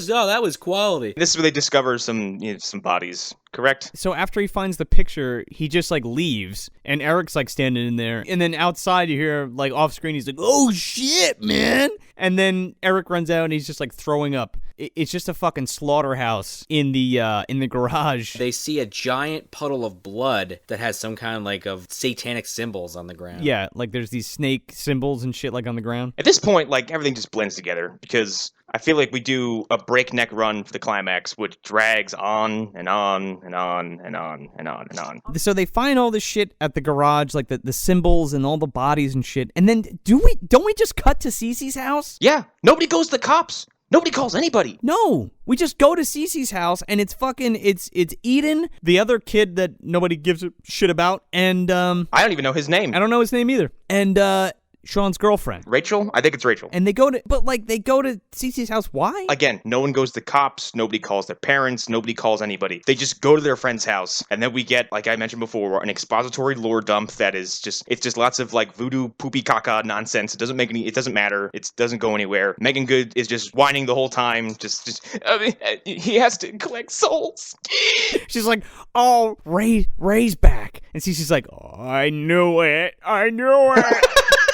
was quality. This is where they discover some bodies. Correct? So after he finds the picture, he just, like, leaves, and Eric's, like, standing in there, and then outside you hear, like, off screen, he's like, oh, shit, man! And then Eric runs out, and he's just, like, throwing up. It's just a fucking slaughterhouse in the garage. They see a giant puddle of blood that has some kind, like, of satanic symbols on the ground. Yeah, like, there's these snake symbols and shit, like, on the ground. At this point, like, everything just blends together, because I feel like we do a breakneck run for the climax, which drags on and on and on and on and on and on. So they find all this shit at the garage, like the symbols and all the bodies and shit. And then don't we just cut to Cece's house? Yeah, nobody goes to the cops. Nobody calls anybody. No, we just go to Cece's house, and it's Eden, the other kid that nobody gives a shit about, and I don't even know his name. I don't know his name either. And Sean's girlfriend. Rachel? I think it's Rachel. And they go to Cece's house. Why? Again, no one goes to the cops. Nobody calls their parents. Nobody calls anybody. They just go to their friend's house. And then we get, like I mentioned before, an expository lore dump that is it's just lots of, like, voodoo poopy caca nonsense. It doesn't matter. It doesn't go anywhere. Meagan Goode is just whining the whole time. He has to collect souls. She's like, oh, Ray's back. And Cece's like, oh, I knew it.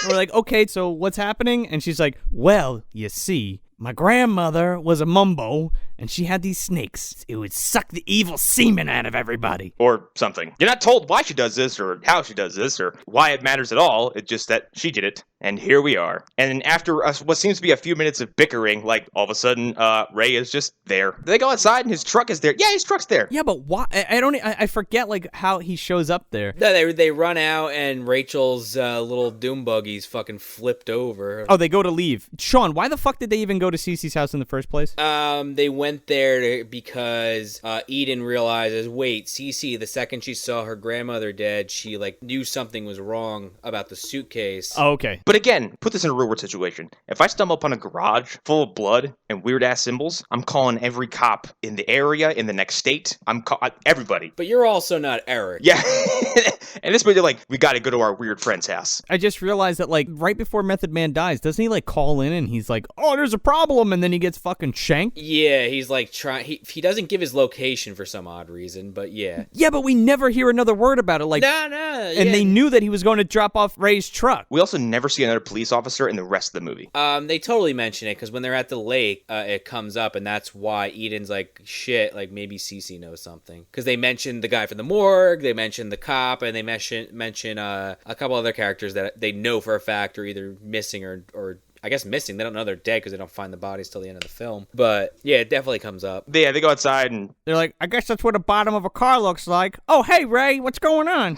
We're like, okay, so what's happening? And she's like, well, you see, my grandmother was a mumbo, and she had these snakes. It would suck the evil semen out of everybody. Or something. You're not told why she does this, or how she does this, or why it matters at all. It's just that she did it, and here we are. And after what seems to be a few minutes of bickering, like, all of a sudden, Ray is just there. They go outside, and his truck is there. Yeah, his truck's there. Yeah, but why? I forget, like, how he shows up there. No, they run out, and Rachel's little doom buggy's fucking flipped over. Oh, they go to leave. Sean, why the fuck did they even go to Cece's house in the first place? They went there because Eden realizes, wait, Cece, the second she saw her grandmother dead, she, like, knew something was wrong about the suitcase. Oh, okay. But again, put this in a real world situation. If I stumble upon a garage full of blood and weird ass symbols, I'm calling every cop in the area, in the next state. I'm calling everybody. But you're also not Eric. Yeah. And this point, they're like, we gotta go to our weird friend's house. I just realized that, like, right before Method Man dies, doesn't he, like, call in and he's like, oh, there's a problem, and then he gets fucking shanked? Yeah, he's like he doesn't give his location for some odd reason, but yeah. Yeah, but we never hear another word about it. Like, No. And they knew that he was going to drop off Ray's truck. We also never see another police officer in the rest of the movie. They totally mention it, because when they're at the lake, it comes up, and that's why Eden's like, shit, like, maybe Cece knows something. Because they mentioned the guy from the morgue, they mentioned the cop, and they mention a couple other characters that they know for a fact are either missing or I guess missing. They don't know they're dead because they don't find the bodies till the end of the film. But yeah, it definitely comes up. Yeah, they go outside and they're like, I guess that's what the bottom of a car looks like. Oh, hey, Ray, what's going on?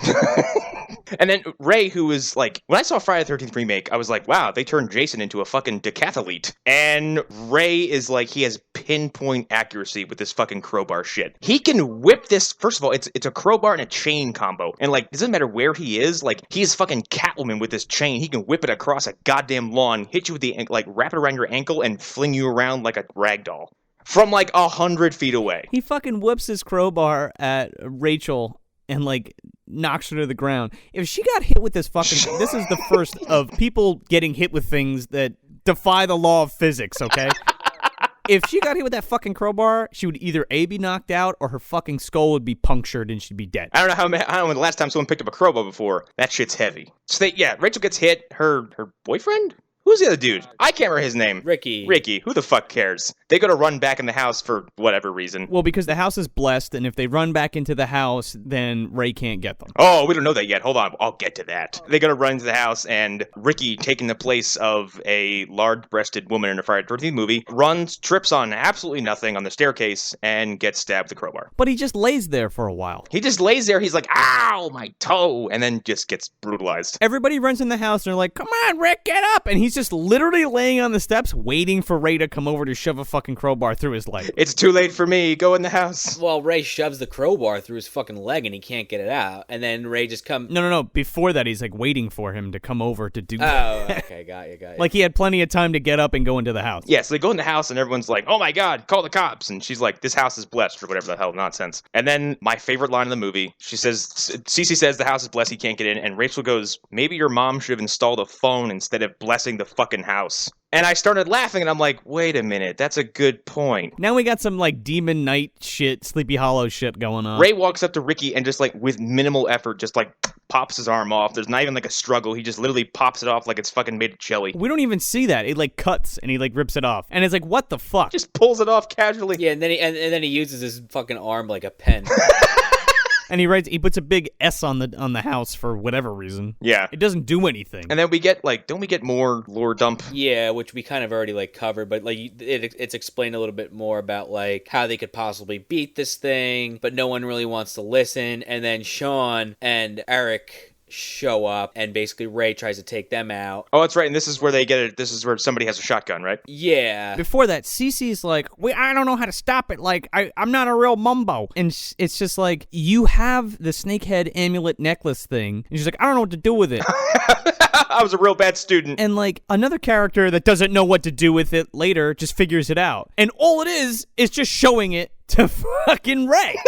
And then Ray, who was like, when I saw Friday the 13th remake, I was like, wow, they turned Jason into a fucking decathlete. And Ray is like, he has pinpoint accuracy with this fucking crowbar shit. He can whip this. First of all, it's a crowbar and a chain combo. And like, it doesn't matter where he is. Like, he's fucking Catwoman with this chain. He can whip it across a goddamn lawn, hit you with the, like, wrap it around your ankle and fling you around like a rag doll. From like 100 feet away. He fucking whips his crowbar at Rachel and, like, knocks her to the ground. If she got hit with this fucking... This is the first of people getting hit with things that defy the law of physics, okay? If she got hit with that fucking crowbar, she would either A, be knocked out, or her fucking skull would be punctured and she'd be dead. I don't know when the last time someone picked up a crowbar before. That shit's heavy. So Rachel gets hit. Her boyfriend? Who's the other dude? I can't remember his name. Ricky. Who the fuck cares? They gotta run back in the house for whatever reason. Well, because the house is blessed, and if they run back into the house, then Ray can't get them. Oh, we don't know that yet. Hold on. I'll get to that. They gotta run into the house, and Ricky, taking the place of a large-breasted woman in a Friday the 13th movie, trips on absolutely nothing on the staircase, and gets stabbed with a crowbar. But he just lays there for a while. He just lays there. He's like, ow, my toe, and then just gets brutalized. Everybody runs in the house, and they're like, come on, Rick, get up! And he's just literally laying on the steps, waiting for Ray to come over to shove a fucking crowbar through his leg. It's too late for me. Go in the house. Well, Ray shoves the crowbar through his fucking leg, and he can't get it out. And then Ray just comes... No. Before that, he's, like, waiting for him to come over to do that. Oh, okay. Got you. Like, he had plenty of time to get up and go into the house. Yeah, so they go in the house, and everyone's like, oh my god, call the cops. And she's like, this house is blessed, or whatever the hell nonsense. And then my favorite line in the movie, Cece says the house is blessed, he can't get in. And Rachel goes, maybe your mom should have installed a phone instead of blessing the fucking house. And I started laughing, and I'm like, wait a minute, that's a good point. Now we got some, like, Demon Knight shit, Sleepy Hollow shit going on. Ray walks up to Ricky and just, like, with minimal effort, just, like, pops his arm off. There's not even, like, a struggle. He just literally pops it off like it's fucking made of jelly. We don't even see that. It, like, cuts, and he, like, rips it off. And it's like, what the fuck? Just pulls it off casually. Yeah, and then he uses his fucking arm like a pen. And he puts a big S on the house for whatever reason. Yeah. It doesn't do anything. And then we get, like, don't we get more lore dump? Yeah, which we kind of already, like, covered, but, like, it's explained a little bit more about, like, how they could possibly beat this thing, but no one really wants to listen. And then Sean and Eric show up, and basically Ray tries to take them out. Oh, that's right, and this is where they get it. This is where somebody has a shotgun, right? Yeah. Before that, Cece's like, I don't know how to stop it. Like, I'm not a real mumbo. And it's just like, you have the snakehead amulet necklace thing. And she's like, I don't know what to do with it. I was a real bad student. And, like, another character that doesn't know what to do with it later just figures it out. And all it is just showing it to fucking Ray.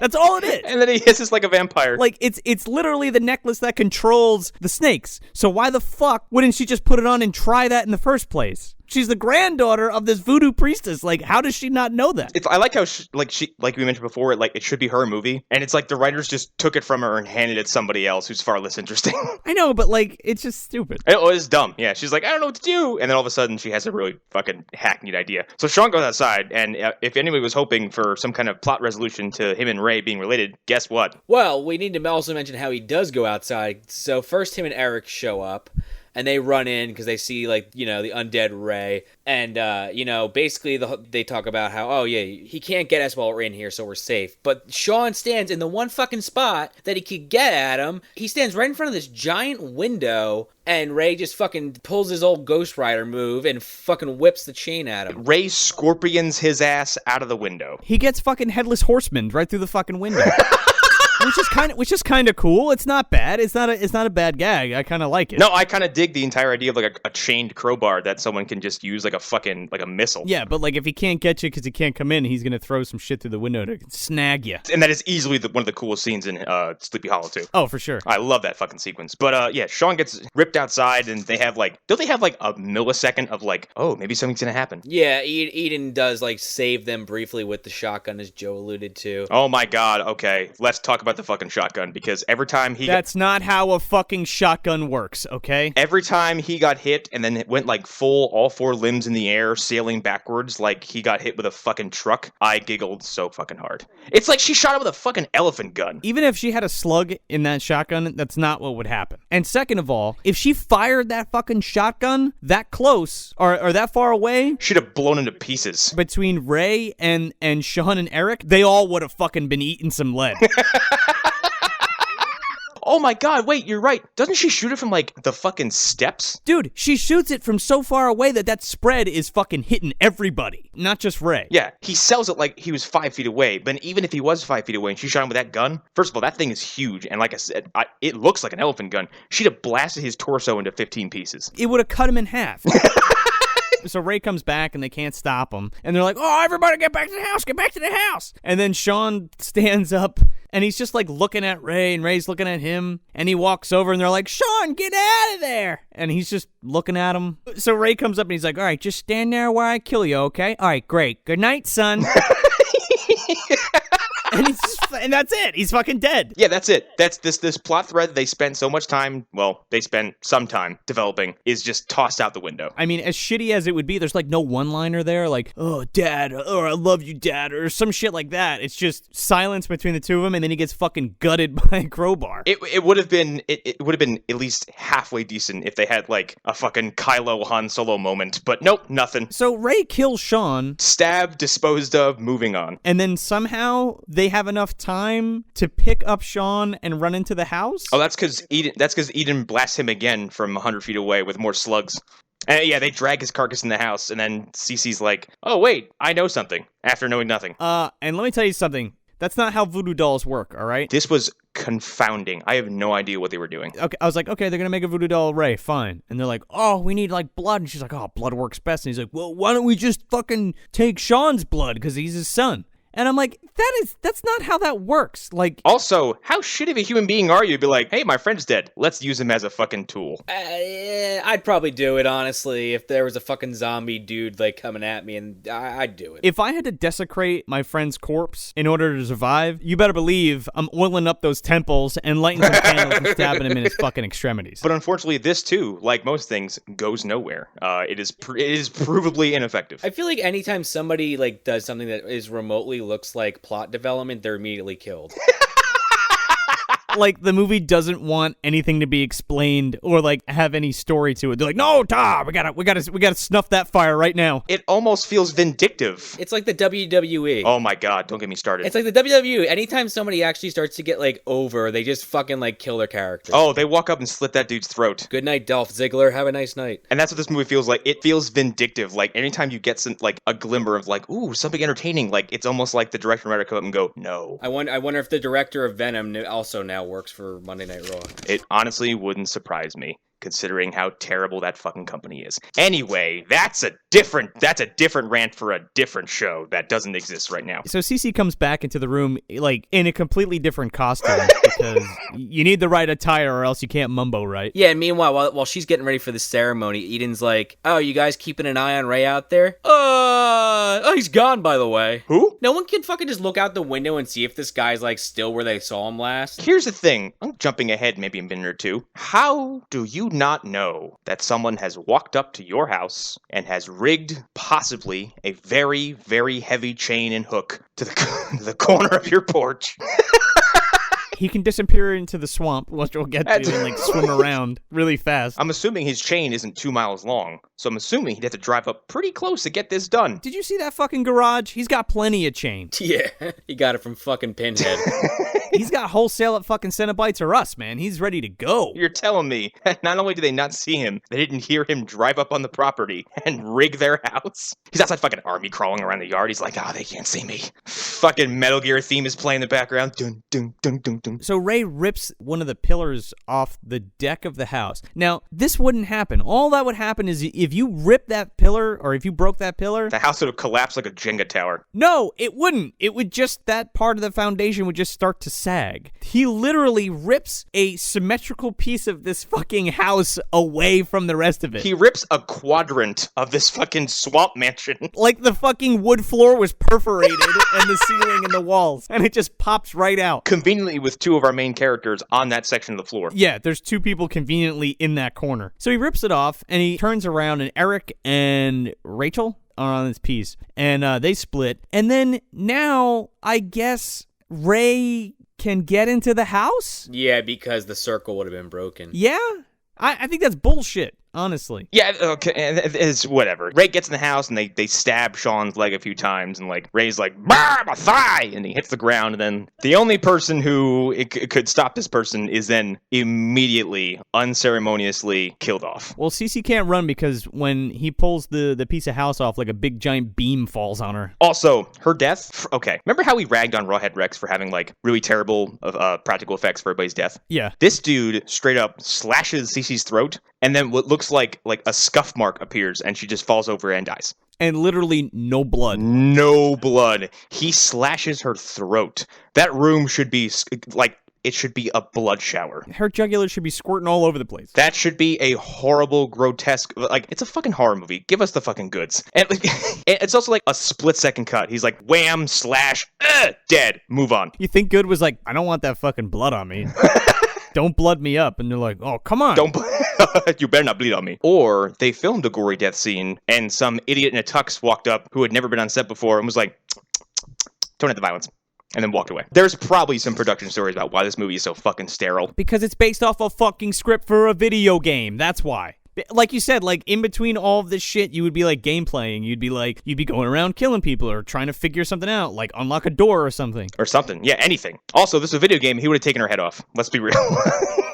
That's all it is. And then he hisses like a vampire. Like, it's literally the necklace that controls the snakes. So why the fuck wouldn't she just put it on and try that in the first place? She's the granddaughter of this voodoo priestess. Like, how does she not know that? I like how, like we mentioned before, it should be her movie. And it's like the writers just took it from her and handed it to somebody else who's far less interesting. I know, but, like, it's just stupid. It's dumb. Yeah, she's like, I don't know what to do. And then all of a sudden, she has a really fucking hackneyed idea. So Sean goes outside, and if anybody was hoping for some kind of plot resolution to him and Ray being related, guess what? Well, we need to also mention how he does go outside. So first him and Eric show up. And they run in because they see, like, the undead Ray. And, basically they talk about how, oh, yeah, he can't get us while we're in here, so we're safe. But Sean stands in the one fucking spot that he could get at him. He stands right in front of this giant window, and Ray just fucking pulls his old Ghost Rider move and fucking whips the chain at him. Ray scorpions his ass out of the window. He gets fucking headless horseman right through the fucking window. Which is kind of cool. It's not bad. It's not a bad gag. I kind of like it. No, I kind of dig the entire idea of like a chained crowbar that someone can just use like a missile. Yeah, but like if he can't get you because he can't come in, he's gonna throw some shit through the window to snag you. And that is easily one of the coolest scenes in Sleepy Hollow too. Oh, for sure. I love that fucking sequence. But yeah, Sean gets ripped outside, and they have don't they have like a millisecond of like, oh, maybe something's gonna happen? Yeah, Eden does like save them briefly with the shotgun, as Joe alluded to. Oh my god. Okay, let's talk about the fucking shotgun, because every time That's not how a fucking shotgun works, okay? Every time he got hit and then it went like full, all four limbs in the air, sailing backwards like he got hit with a fucking truck, I giggled so fucking hard. It's like she shot him with a fucking elephant gun. Even if she had a slug in that shotgun, that's not what would happen. And second of all, if she fired that fucking shotgun that close or that far away, she'd have blown into pieces. Between Ray and Sean and Eric, they all would have fucking been eating some lead. Oh my god, wait, you're right. Doesn't she shoot it from, like, the fucking steps? Dude, she shoots it from so far away that spread is fucking hitting everybody, not just Ray. Yeah, he sells it like he was 5 feet away, but even if he was 5 feet away and she shot him with that gun, first of all, that thing is huge, and like I said, it looks like an elephant gun. She'd have blasted his torso into 15 pieces. It would have cut him in half. So Ray comes back and they can't stop him. And they're like, oh, everybody get back to the house, get back to the house. And then Sean stands up and he's just like looking at Ray and Ray's looking at him. And he walks over and they're like, Sean, get out of there. And he's just looking at him. So Ray comes up and he's like, all right, just stand there while I kill you, okay? All right, great. Good night, son. And that's it. He's fucking dead. Yeah, that's it. That's this plot thread they spent so much time, well, they spent some time developing, is just tossed out the window. I mean, as shitty as it would be, there's like no one-liner there, like, oh, dad, or I love you, dad, or some shit like that. It's just silence between the two of them, and then he gets fucking gutted by a crowbar. It would have been at least halfway decent if they had like a fucking Kylo Han Solo moment, but nope, nothing. So Ray kills Sean. Stabbed, disposed of, moving on. And then somehow they have enough time to pick up Sean and run into the house? Oh, that's because Eden blasts him again from 100 feet away with more slugs. And yeah, they drag his carcass in the house, and then Cece's like, oh wait, I know something, after knowing nothing. And let me tell you something. That's not how voodoo dolls work, all right? This was confounding. I have no idea what they were doing. Okay, I was like, okay, they're going to make a voodoo doll of Ray, fine. And they're like, oh, we need, like, blood. And she's like, oh, blood works best. And he's like, well, why don't we just fucking take Sean's blood because he's his son? And I'm like, that's not how that works. Like, also, how shitty of a human being are you to be like, hey, my friend's dead. Let's use him as a fucking tool. I'd probably do it, honestly, if there was a fucking zombie dude, like, coming at me, and I'd do it. If I had to desecrate my friend's corpse in order to survive, you better believe I'm oiling up those temples and lighting some candles and stabbing him in his fucking extremities. But unfortunately, this too, like most things, goes nowhere. It is provably ineffective. I feel like anytime somebody like does something that is remotely looks like plot development, they're immediately killed. Like, the movie doesn't want anything to be explained or, like, have any story to it. They're like, no, Tom, we gotta snuff that fire right now. It almost feels vindictive. It's like the WWE. Oh my god, don't get me started. It's like the WWE. Anytime somebody actually starts to get, like, over, they just fucking, like, kill their character. Oh, they walk up and slit that dude's throat. Good night, Dolph Ziggler. Have a nice night. And that's what this movie feels like. It feels vindictive. Like, anytime you get some, like, a glimmer of, like, ooh, something entertaining, like, it's almost like the director might come up and go, no. I wonder if the director of Venom also now works for Monday Night Raw. It honestly wouldn't surprise me, considering how terrible that fucking company is. Anyway, that's a different rant for a different show that doesn't exist right now. So Cece comes back into the room, like, in a completely different costume, because you need the right attire or else you can't mumbo right. Yeah, and meanwhile, while she's getting ready for the ceremony, Eden's like, oh, you guys keeping an eye on Ray out there? Oh, he's gone, by the way. Who? No one can fucking just look out the window and see if this guy's, like, still where they saw him last. Here's the thing. I'm jumping ahead maybe a minute or two. How do you not know that someone has walked up to your house and has rigged possibly a very, very heavy chain and hook to the corner of your porch? He can disappear into the swamp, which we'll get to, and like swim around really fast. I'm assuming his chain isn't 2 miles long, so I'm assuming he'd have to drive up pretty close to get this done. Did you see that fucking garage? He's got plenty of chain. Yeah, he got it from fucking Pinhead. He's got wholesale at fucking Cenobites or Us, man. He's ready to go. You're telling me, not only did they not see him, they didn't hear him drive up on the property and rig their house. He's outside fucking army crawling around the yard. He's like, they can't see me. Fucking Metal Gear theme is playing in the background. Dun, dun, dun, dun, dun. So Ray rips one of the pillars off the deck of the house. Now, this wouldn't happen. All that would happen is if you rip that pillar, or if you broke that pillar... The house would have collapsed like a Jenga tower. No, it wouldn't. It would just, that part of the foundation would just start to sag. He literally rips a symmetrical piece of this fucking house away from the rest of it. He rips a quadrant of this fucking swamp mansion. Like the fucking wood floor was perforated and the ceiling and the walls, and it just pops right out. Conveniently with two of our main characters on that section of the floor. Yeah, there's two people conveniently in that corner. So he rips it off, and he turns around, and Eric and Rachel are on this piece, and they split. And then now, I guess, Ray can get into the house? Yeah, because the circle would have been broken. Yeah? I think that's bullshit, honestly. Yeah, okay, it's whatever. Ray gets in the house, and they stab Sean's leg a few times, and, like, Ray's like, bah, my thigh! And he hits the ground, and then the only person who could stop this person is then immediately, unceremoniously killed off. Well, Cece can't run because when he pulls the piece of house off, like a big giant beam falls on her. Also, her death, okay, remember how we ragged on Rawhead Rex for having, like, really terrible practical effects for everybody's death? Yeah. This dude straight up slashes Cece's throat, and then what looks like a scuff mark appears, and she just falls over and dies. And literally no blood. No blood. He slashes her throat. That room should be, like, it should be a blood shower. Her jugular should be squirting all over the place. That should be a horrible, grotesque, like, it's a fucking horror movie. Give us the fucking goods. And like, it's also like a split-second cut. He's like, wham, slash, dead, move on. You think Good was like, I don't want that fucking blood on me. Don't blood me up. And they're like, oh, come on. You better not bleed on me. Or they filmed a gory death scene, and some idiot in a tux walked up who had never been on set before and was like, don't have the violence. And then walked away. There's probably some production stories about why this movie is so fucking sterile. Because it's based off a fucking script for a video game. That's why. Like you said, like, in between all of this shit, you would be, like, game playing. You'd be going around killing people or trying to figure something out, like unlock a door or something. Or something. Yeah, anything. Also, this is a video game. He would have taken her head off. Let's be real.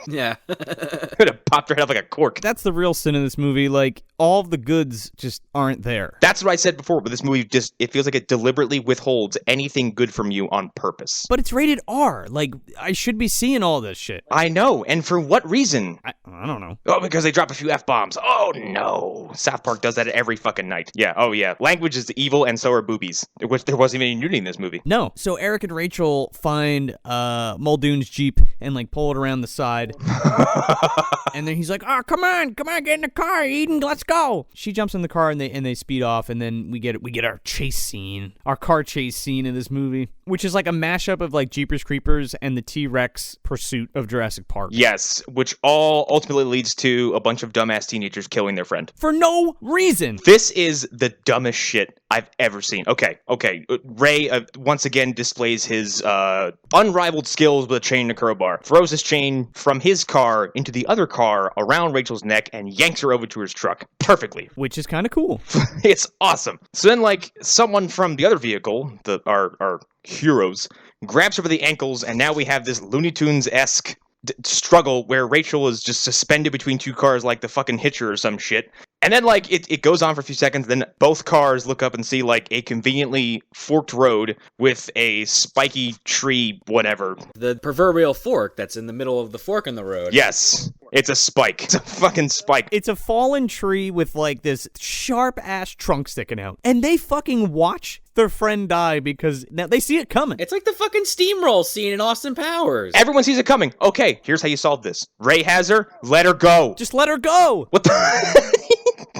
Yeah. Could have popped her head off like a cork. That's the real sin of this movie. Like, all of the goods just aren't there. That's what I said before, but this movie just, it feels like it deliberately withholds anything good from you on purpose. But it's rated R. Like, I should be seeing all this shit. I know, and for what reason? I don't know. Oh, because they drop a few F-bombs. Oh, no. South Park does that every fucking night. Yeah, oh yeah. Language is evil, and so are boobies. Which there wasn't even any nudity in this movie. No. So Eric and Rachel find Muldoon's Jeep and, like, pull it around the side. And then he's like, oh, come on, get in the car, Eden, let's go. She jumps in the car, and they speed off, and then we get our chase scene, our car chase scene in this movie, which is like a mashup of, like, Jeepers Creepers and the T-Rex pursuit of Jurassic Park. Yes, which all ultimately leads to a bunch of dumbass teenagers killing their friend. For no reason. This is the dumbest shit I've ever seen. Okay. Ray once again displays his unrivaled skills with a chain and a crowbar. Throws his chain from his car into the other car around Rachel's neck and yanks her over to his truck. Perfectly. Which is kind of cool. It's awesome. So then, like, someone from the other vehicle, our heroes, grabs her by the ankles, and now we have this Looney Tunes-esque struggle where Rachel is just suspended between two cars like the fucking Hitcher or some shit. And then, like, it goes on for a few seconds, then both cars look up and see, like, a conveniently forked road with a spiky tree, whatever. The proverbial fork that's in the middle of the fork in the road. Yes. It's a spike. It's a fucking spike. It's a fallen tree with, like, this sharp-ass trunk sticking out. And they fucking watch their friend die because now they see it coming. It's like the fucking steamroll scene in Austin Powers. Everyone sees it coming. Okay, here's how you solve this. Ray has her. Let her go. Just let her go. What the...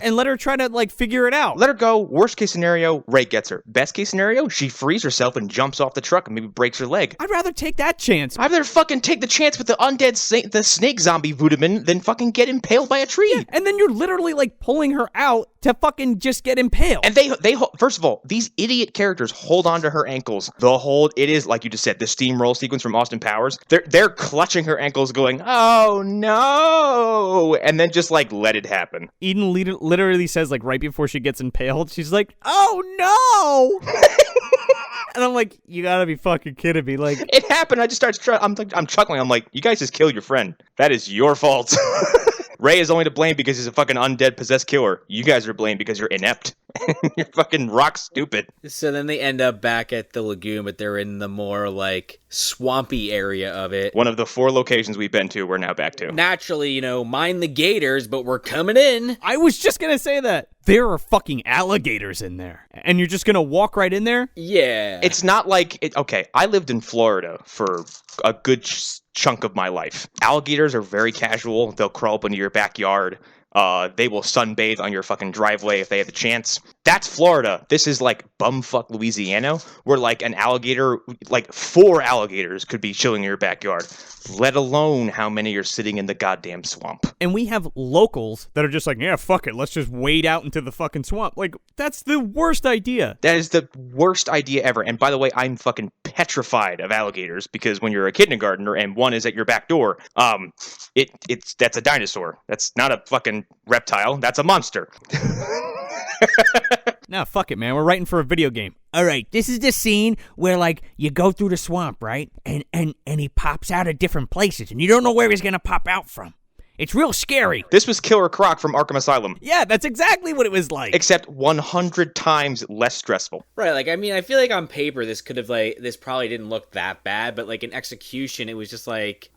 And let her try to, like, figure it out. Let her go. Worst case scenario, Ray gets her. Best case scenario, she frees herself and jumps off the truck and maybe breaks her leg. I'd rather take that chance. I'd rather fucking take the chance with the undead the snake zombie Voodoo than fucking get impaled by a tree. Yeah, and then you're literally, like, pulling her out to fucking just get impaled. And they first of all, these idiot characters hold on to her ankles. It is, like you just said, the steamroll sequence from Austin Powers. They're clutching her ankles going, oh no, and then just, like, let it happen. Eden literally says, like, right before she gets impaled, she's like, oh no. And I'm like, you gotta be fucking kidding me. Like, it happened. I just I'm chuckling. I'm like, you guys just killed your friend. That is your fault. Ray is only to blame because he's a fucking undead possessed killer. You guys are to blame because you're inept. You're fucking rock stupid. So then they end up back at the lagoon, but they're in the more, like, swampy area of it. One of the 4 locations we've been to, we're now back to. Naturally, mind the gators, but we're coming in. I was just gonna say that. There are fucking alligators in there. And you're just gonna walk right in there? Yeah. It's not like... Okay, I lived in Florida for a good chunk of my life. Alligators are very casual. They'll crawl up into your backyard. They will sunbathe on your fucking driveway if they have the chance. That's Florida. This is like bumfuck Louisiana, where like an alligator, like 4 alligators could be chilling in your backyard, let alone how many are sitting in the goddamn swamp. And we have locals that are just like, yeah, fuck it, let's just wade out into the fucking swamp. Like, that's the worst idea. That is the worst idea ever. And by the way, I'm fucking petrified of alligators because when you're a kindergartner and one is at your back door, that's a dinosaur. That's not a fucking reptile. That's a monster. Nah, fuck it, man. We're writing for a video game. All right, this is the scene where, like, you go through the swamp, right? And he pops out of different places, and you don't know where he's gonna pop out from. It's real scary. This was Killer Croc from Arkham Asylum. Yeah, that's exactly what it was like. Except 100 times less stressful. Right, like, I mean, I feel like on paper this could have, like, this probably didn't look that bad, but, like, in execution, it was just, like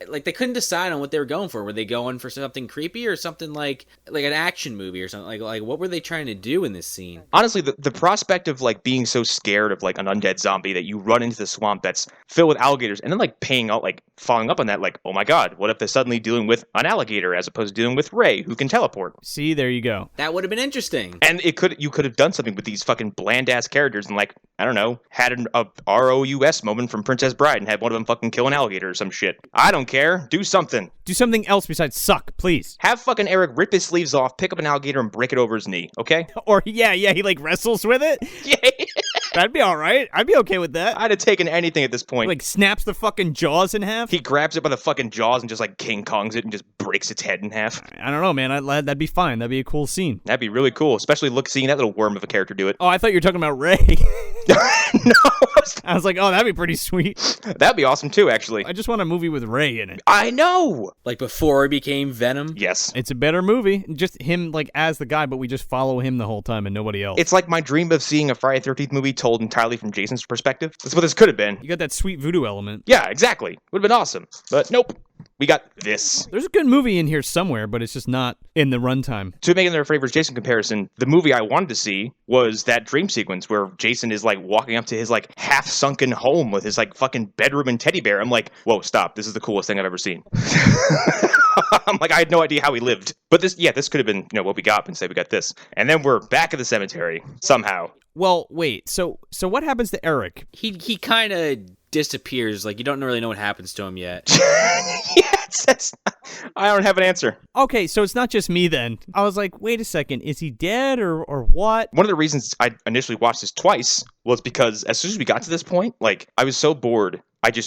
they couldn't decide on what they were going for. Were they going for something creepy or something like an action movie or something? Like what were they trying to do in this scene? Honestly, the prospect of, like, being so scared of, like, an undead zombie that you run into the swamp that's filled with alligators, and then, like, following up on that, like, oh my god, what if they're suddenly dealing with an alligator as opposed to dealing with Ray, who can teleport? See, there you go. That would have been interesting. And you could have done something with these fucking bland-ass characters and, like, I don't know, had a ROUS moment from Princess Bride and had one of them fucking kill an alligator or some shit. I don't care. Do something. Do something else besides suck, please. Have fucking Eric rip his sleeves off, pick up an alligator, and break it over his knee, okay? Or, yeah, he, like, wrestles with it? Yeah. That'd be all right. I'd be okay with that. I'd have taken anything at this point. Like, snaps the fucking jaws in half? He grabs it by the fucking jaws and just, like, King Kongs it and just breaks its head in half. I don't know, man. That'd be fine. That'd be a cool scene. That'd be really cool, especially seeing that little worm of a character do it. Oh, I thought you were talking about Ray. No. I was like, oh, that'd be pretty sweet. That'd be awesome, too, actually. I just want a movie with Ray in it. I know! Like before he became Venom? Yes. It's a better movie. Just him, like, as the guy, but we just follow him the whole time and nobody else. It's like my dream of seeing a Friday the 13th movie told entirely from Jason's perspective. That's what this could have been. You got that sweet voodoo element. Yeah, exactly. Would have been awesome. But nope. We got this. There's a good movie in here somewhere, but it's just not in the runtime. To make another Freddy vs. Jason comparison, the movie I wanted to see was that dream sequence where Jason is like walking up to his like half-sunken home with his like fucking bedroom and teddy bear. I'm like, whoa, stop. This is the coolest thing I've ever seen. I'm like, I had no idea how he lived. But this could have been, what we got. Instead, we got this. And then we're back at the cemetery, somehow. Well, wait. So what happens to Eric? He kind of disappears. Like, you don't really know what happens to him yet. Yes, I don't have an answer. Okay, so it's not just me then. I was like, wait a second. Is he dead or what? One of the reasons I initially watched this twice was because as soon as we got to this point, like, I was so bored.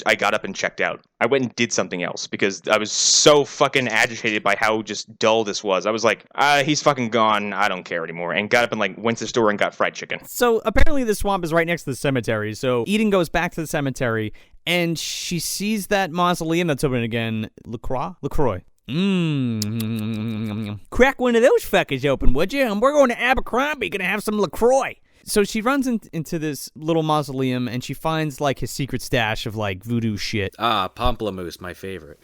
I got up and checked out. I went and did something else because I was so fucking agitated by how just dull this was. I was like, he's fucking gone. I don't care anymore. And got up and like went to the store and got fried chicken. So apparently the swamp is right next to the cemetery. So Eden goes back to the cemetery and she sees that mausoleum that's open again. LaCroix. Crack one of those fuckers open, would you? And we're going to Abercrombie, gonna have some LaCroix. So she runs into this little mausoleum and she finds like his secret stash of like voodoo shit. Pomplamoose, my favorite.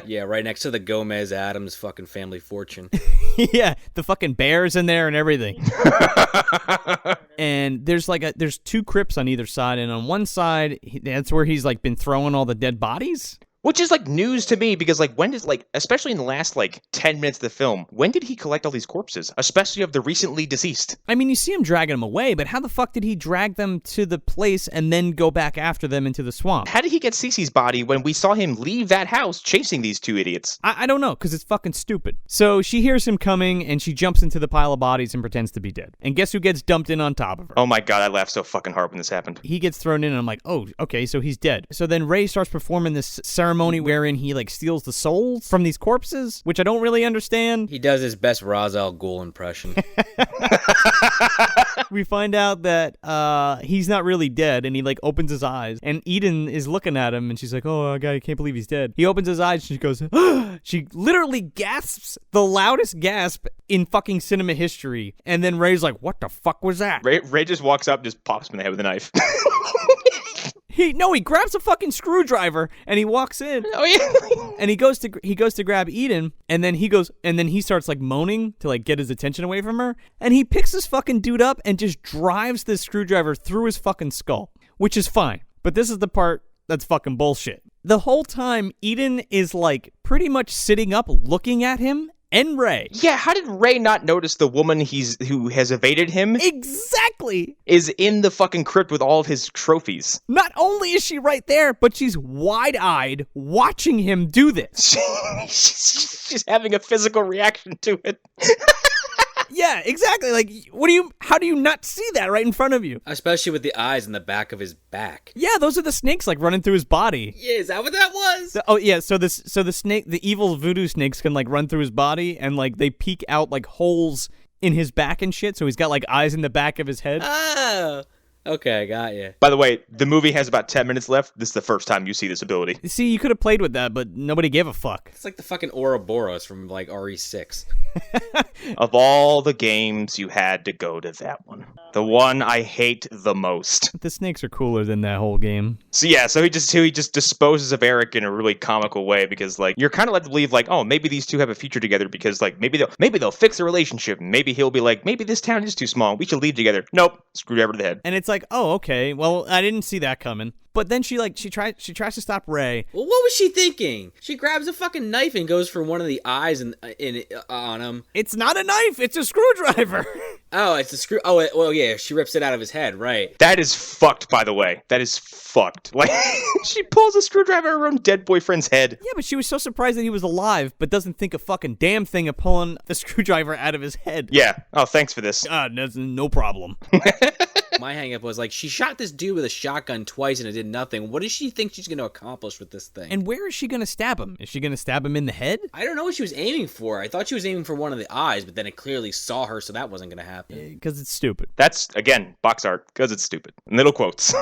Yeah, right next to the Gomez Adams fucking family fortune. Yeah, the fucking bears in there and everything. And there's two crypts on either side, and on one side that's where he's like been throwing all the dead bodies. Which is, like, news to me, because, like, when does, like, especially in the last, like, 10 minutes of the film, when did he collect all these corpses? Especially of the recently deceased. I mean, you see him dragging them away, but how the fuck did he drag them to the place and then go back after them into the swamp? How did he get Cece's body when we saw him leave that house chasing these two idiots? I don't know, because it's fucking stupid. So she hears him coming, and she jumps into the pile of bodies and pretends to be dead. And guess who gets dumped in on top of her? Oh my god, I laughed so fucking hard when this happened. He gets thrown in, and I'm like, oh, okay, so he's dead. So then Ray starts performing this ceremony wherein he like steals the souls from these corpses, which I don't really understand. He does his best Ra's al Ghul impression. We find out that he's not really dead, and he like opens his eyes, and Eden is looking at him, and she's like, oh god, I can't believe he's dead. He opens his eyes, and she goes, she literally gasps the loudest gasp in fucking cinema history, and then Ray's like, what the fuck was that? Ray just walks up and just pops him in the head with a knife. He grabs a fucking screwdriver and he walks in. Oh yeah. And he goes to grab Eden, and then he starts like moaning to like get his attention away from her, and he picks this fucking dude up and just drives this screwdriver through his fucking skull, which is fine. But this is the part that's fucking bullshit. The whole time Eden is like pretty much sitting up looking at him and Ray. Yeah, how did Ray not notice the woman who has evaded him? Exactly. Is in the fucking crypt with all of his trophies. Not only is she right there, but she's wide-eyed watching him do this. She's having a physical reaction to it. Yeah, exactly. Like, how do you not see that right in front of you? Especially with the eyes in the back of his back. Yeah, those are the snakes like running through his body. Yeah, is that what that was? So the snake, the evil voodoo snakes can like run through his body, and like they peek out like holes in his back and shit, so he's got like eyes in the back of his head. Oh. Okay, I got you. By the way, the movie has about 10 minutes left. This is the first time you see this ability. See, you could have played with that, but nobody gave a fuck. It's like the fucking Ouroboros from like RE6. Of all the games, you had to go to that one. The one I hate the most. The snakes are cooler than that whole game. So he just disposes of Eric in a really comical way, because like you're kind of led to believe like, oh, maybe these two have a future together, because like maybe they'll fix the relationship. Maybe he'll be like, maybe this town is too small. We should leave together. Nope, screwdriver to the head. And it's like, oh, okay. Well, I didn't see that coming. But then she tries to stop Ray. Well, what was she thinking? She grabs a fucking knife and goes for one of the eyes on him. It's not a knife. It's a screwdriver. Oh, it's a screw. Oh, well, yeah. She rips it out of his head, right? That is fucked, by the way. That is fucked. Like, she pulls a screwdriver out of her own dead boyfriend's head. Yeah, but she was so surprised that he was alive, but doesn't think a fucking damn thing of pulling the screwdriver out of his head. Yeah. Oh, thanks for this. No problem. My hang-up was like, she shot this dude with a shotgun twice and it did nothing. What does she think she's going to accomplish with this thing? And where is she going to stab him? Is she going to stab him in the head? I don't know what she was aiming for. I thought she was aiming for one of the eyes, but then it clearly saw her, so that wasn't going to happen. Because it's stupid. That's, again, box art, because it's stupid. Little quotes.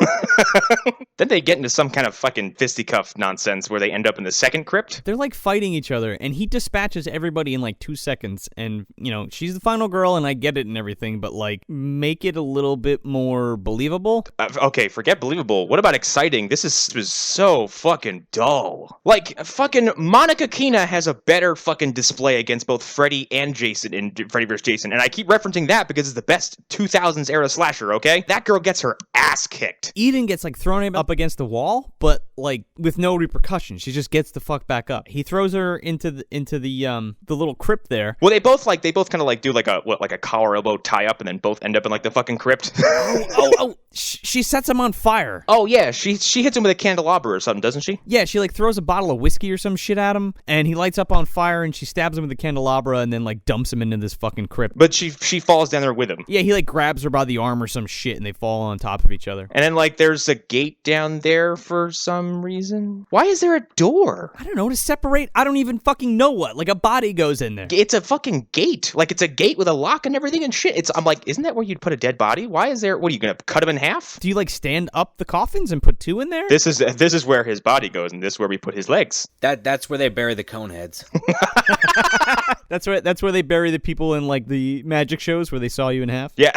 Then they get into some kind of fucking fisticuff nonsense where they end up in the second crypt. They're like fighting each other, and he dispatches everybody in like 2 seconds. And, she's the final girl, and I get it and everything, but like, make it a little bit more more believable. Okay, forget believable. What about exciting? This was so fucking dull. Like, fucking Monica Keena has a better fucking display against both Freddy and Jason in Freddy vs. Jason, and I keep referencing that because it's the best 2000s era slasher, okay? That girl gets her ass kicked. Eden gets, like, thrown up against the wall, but, like, with no repercussions. She just gets the fuck back up. He throws her into the little crypt there. Well, they both kind of, like, do, like, a collar elbow tie-up, and then both end up in, like, the fucking crypt. She sets him on fire. Oh, yeah, she hits him with a candelabra or something, doesn't she? Yeah, she, like, throws a bottle of whiskey or some shit at him, and he lights up on fire, and she stabs him with a candelabra, and then, like, dumps him into this fucking crypt. But she falls down there with him. Yeah, he, like, grabs her by the arm or some shit, and they fall on top of each other. And then, like, there's a gate down there for some reason. Why is there a door? I don't know, to separate, I don't even fucking know what. Like, a body goes in there. It's a fucking gate. Like, it's a gate with a lock and everything and shit. I'm like, isn't that where you'd put a dead body? Why is there, what are you gonna cut him in half? Do you, like, stand up the coffins and put two in there? This is where his body goes, and this is where we put his legs. That's where they bury the cone heads. That's where they bury the people in, like, the magic shows where they saw you in half. Yeah.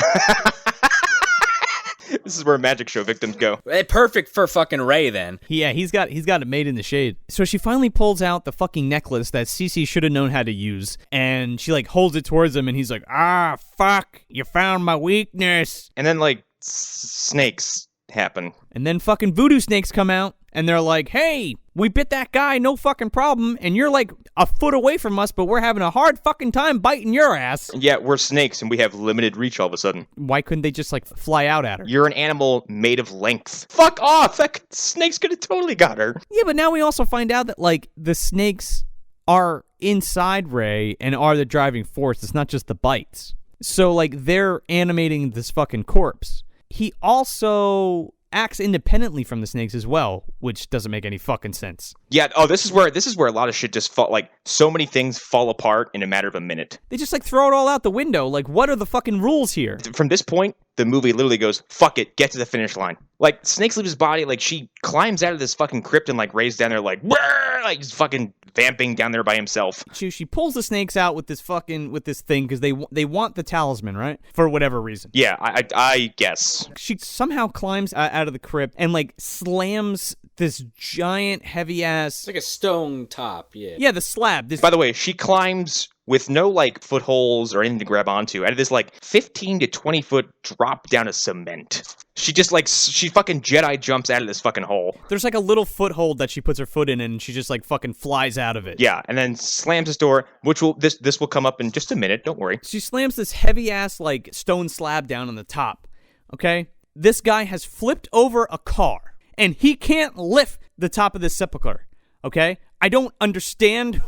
This is where magic show victims go. Perfect for fucking Ray, then. Yeah, he's got it made in the shade. So she finally pulls out the fucking necklace that Cece should have known how to use, and she, like, holds it towards him, and he's like, fuck, you found my weakness. And then, like, snakes happen. And then fucking voodoo snakes come out, and they're like, hey, we bit that guy, no fucking problem, and you're, like, a foot away from us, but we're having a hard fucking time biting your ass. Yeah, we're snakes, and we have limited reach all of a sudden. Why couldn't they just, like, fly out at her? You're an animal made of length. Fuck off! That snakes could have totally got her. Yeah, but now we also find out that, like, the snakes are inside Ray and are the driving force. It's not just the bites. So, like, they're animating this fucking corpse. He also acts independently from the snakes as well, which doesn't make any fucking sense. Yeah, this is where a lot of shit just fall, like, so many things fall apart in a matter of a minute. They just, like, throw it all out the window. Like, what are the fucking rules here? From this point, the movie literally goes, fuck it, get to the finish line. Like, snakes leave his body, like, she climbs out of this fucking crypt and, like, Ray's down there, like, he's fucking vamping down there by himself. She pulls the snakes out with this thing, because they want the talisman, right? For whatever reason. Yeah, I guess. She somehow climbs out of the crypt and, like, slams this giant heavy ass. It's like a stone top, yeah. Yeah, the slab. By the way, she climbs with no, like, footholds or anything to grab onto out of this, like, 15 to 20 foot drop down of cement. She just, like, she fucking Jedi jumps out of this fucking hole. There's, like, a little foothold that she puts her foot in, and she just, like, fucking flies out of it. Yeah, and then slams this door, which this will come up in just a minute, don't worry. She slams this heavy ass, like, stone slab down on the top, okay? This guy has flipped over a car, and he can't lift the top of this sepulcher, okay? I don't understand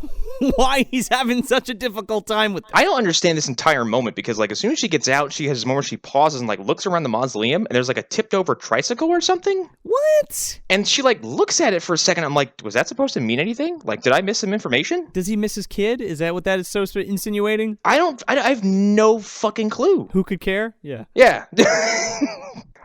why he's having such a difficult time with this. I don't understand this entire moment because, like, as soon as she gets out, she has this moment where she pauses and, like, looks around the mausoleum, and there's, like, a tipped-over tricycle or something. What? And she, like, looks at it for a second. I'm like, was that supposed to mean anything? Like, did I miss some information? Does he miss his kid? Is that what that is so insinuating? I have no fucking clue. Who could care? Yeah. Yeah.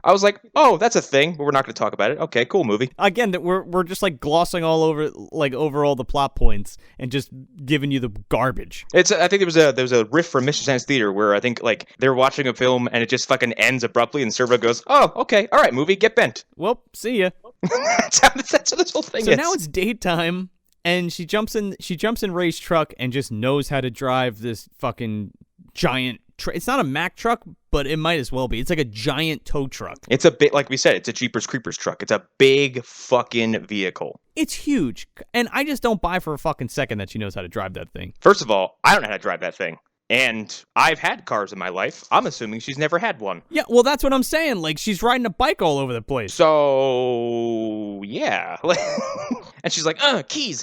I was like, oh, that's a thing, but we're not going to talk about it. Okay, cool movie. Again, that we're just, like, glossing all over, like, over all the plot points and just giving you the garbage. I think there was a riff from Mr. Science Theater where I think, like, they're watching a film and it just fucking ends abruptly and Servo goes, oh, okay, all right, movie, get bent. Well, see ya. That's what this whole thing is. So now it's daytime, and she jumps in Ray's truck and just knows how to drive this fucking giant it's not a Mack truck, but it might as well be. It's like a giant tow truck. It's a bit, like we said, it's a Jeepers Creepers truck. It's a big fucking vehicle. It's huge, and I just don't buy for a fucking second that she knows how to drive that thing. First of all, I don't know how to drive that thing. And I've had cars in my life. I'm assuming she's never had one. Yeah, well, that's what I'm saying. Like, she's riding a bike all over the place. So, yeah. And she's like, keys.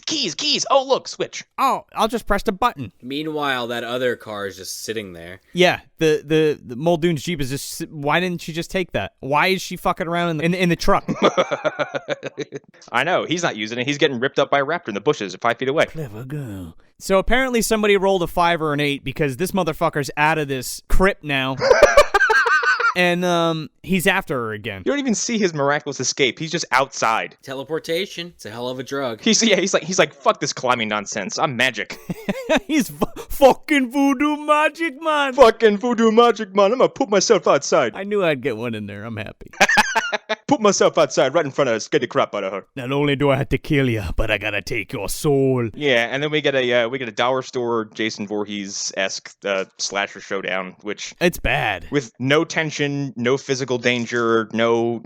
Oh, look, switch. Oh, I'll just press the button. Meanwhile, that other car is just sitting there. Yeah, the Muldoon's Jeep is just... Why didn't she just take that? Why is she fucking around in the truck? I know. He's not using it. He's getting ripped up by a raptor in the bushes 5 feet away. Clever girl. So apparently somebody rolled a 5 or an 8 because this motherfucker's out of this crypt now. And he's after her again. You don't even see his miraculous escape. He's just outside. Teleportation. It's a hell of a drug. He's like, fuck this climbing nonsense. I'm magic. He's Fucking voodoo magic, man. Fucking voodoo magic, man. I'm gonna put myself outside. I knew I'd get one in there. I'm happy. Put myself outside right in front of her, scare the crap out of her. Not only do I have to kill you, but I gotta take your soul. Yeah, and then we get a dollar store Jason Voorhees-esque slasher showdown, which It's bad. with no tension, no physical danger, no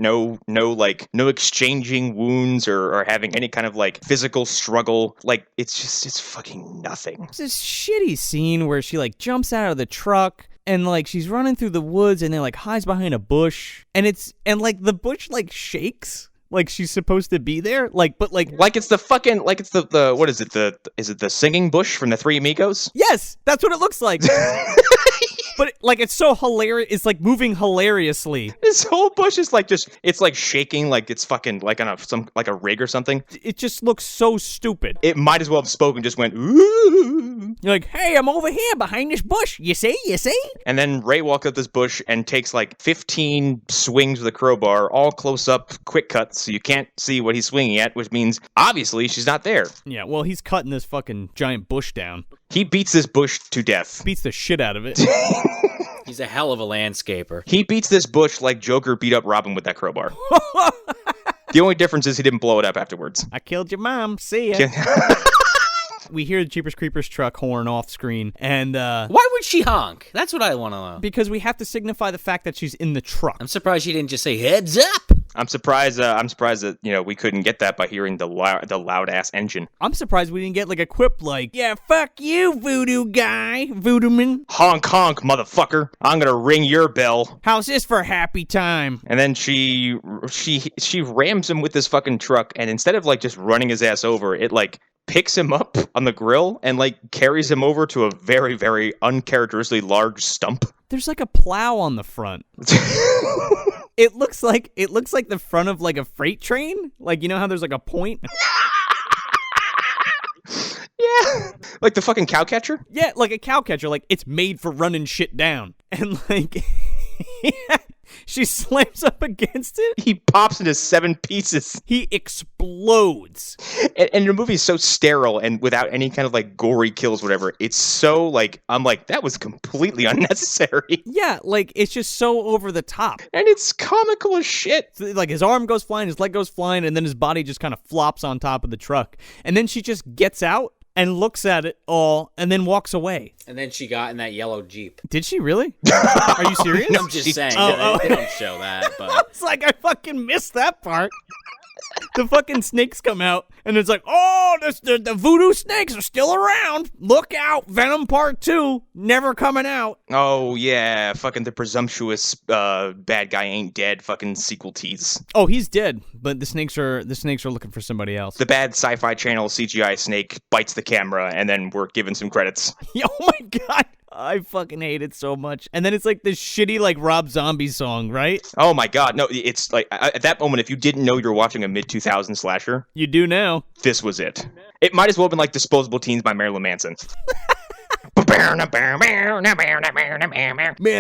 exchanging wounds or having any kind of like physical struggle. Like it's fucking nothing. It's this shitty scene where she like jumps out of the truck and like she's running through the woods and then like hides behind a bush and like the bush like shakes like she's supposed to be there like it's the what is it, is it the singing bush from the Three Amigos? yes, that's what it looks like. But like it's so hilarious, it's like moving hilariously. This whole bush is like it's like shaking like it's fucking like on a rig or something. It just looks so stupid. It might as well have spoken, just went ooh. You're like, hey, I'm over here behind this bush. You see? And then Ray walks up this bush and takes like 15 swings with a crowbar, all close up, quick cuts, so you can't see what he's swinging at, which means obviously she's not there. Yeah, well, he's cutting this fucking giant bush down. He beats this bush to death. Beats the shit out of it. He's a hell of a landscaper. He beats this bush like Joker beat up Robin with that crowbar. The only difference is he didn't blow it up afterwards. I killed your mom. See ya. We hear the Jeepers Creepers truck horn off screen, and Why would she honk? That's what I want to know. because we have to signify the fact that she's in the truck. I'm surprised she didn't just say heads up. I'm surprised that we couldn't get that by hearing the loud ass engine. I'm surprised we didn't get like a quip like, yeah, fuck you, voodoo guy, voodoo man. Honk honk, motherfucker! I'm gonna ring your bell. How's this for a happy time? And then she rams him with this fucking truck, and instead of like just running his ass over, it like picks him up on the grill and like carries him over to a very, very uncharacteristically large stump. There's like a plow on the front. It looks like the front of like a freight train. Like, you know how there's like a point? Yeah. Like the fucking cow catcher? Yeah, like a cow catcher. Like, it's made for running shit down. And like, she slams up against it. He pops into 7 pieces. He explodes. And the movie is so sterile and without any kind of like gory kills, whatever. It's so like, I'm like, that was completely unnecessary. Yeah, like, it's just so over the top. And it's comical as shit. So, like, his arm goes flying, his leg goes flying, and then his body just kind of flops on top of the truck. And then she just gets out and looks at it all and then walks away. And then she got in that yellow Jeep. Did she really? Are you serious? I'm just saying. They don't show that, but It's like I fucking missed that part. The fucking snakes come out, and it's like, oh, the voodoo snakes are still around. Look out, Venom Part 2, never coming out. Oh, yeah, fucking the presumptuous bad guy ain't dead fucking sequel tease. Oh, he's dead, but the snakes are looking for somebody else. The bad Sci-Fi Channel CGI snake bites the camera, and then we're given some credits. Oh my god. I fucking hate it so much. And then it's like this shitty like Rob Zombie song, right? Oh my god, no, it's like, at that moment, if you didn't know you were watching a mid-2000s slasher, You do now. this was it. It might as well have been like Disposable Teens by Marilyn Manson. Man,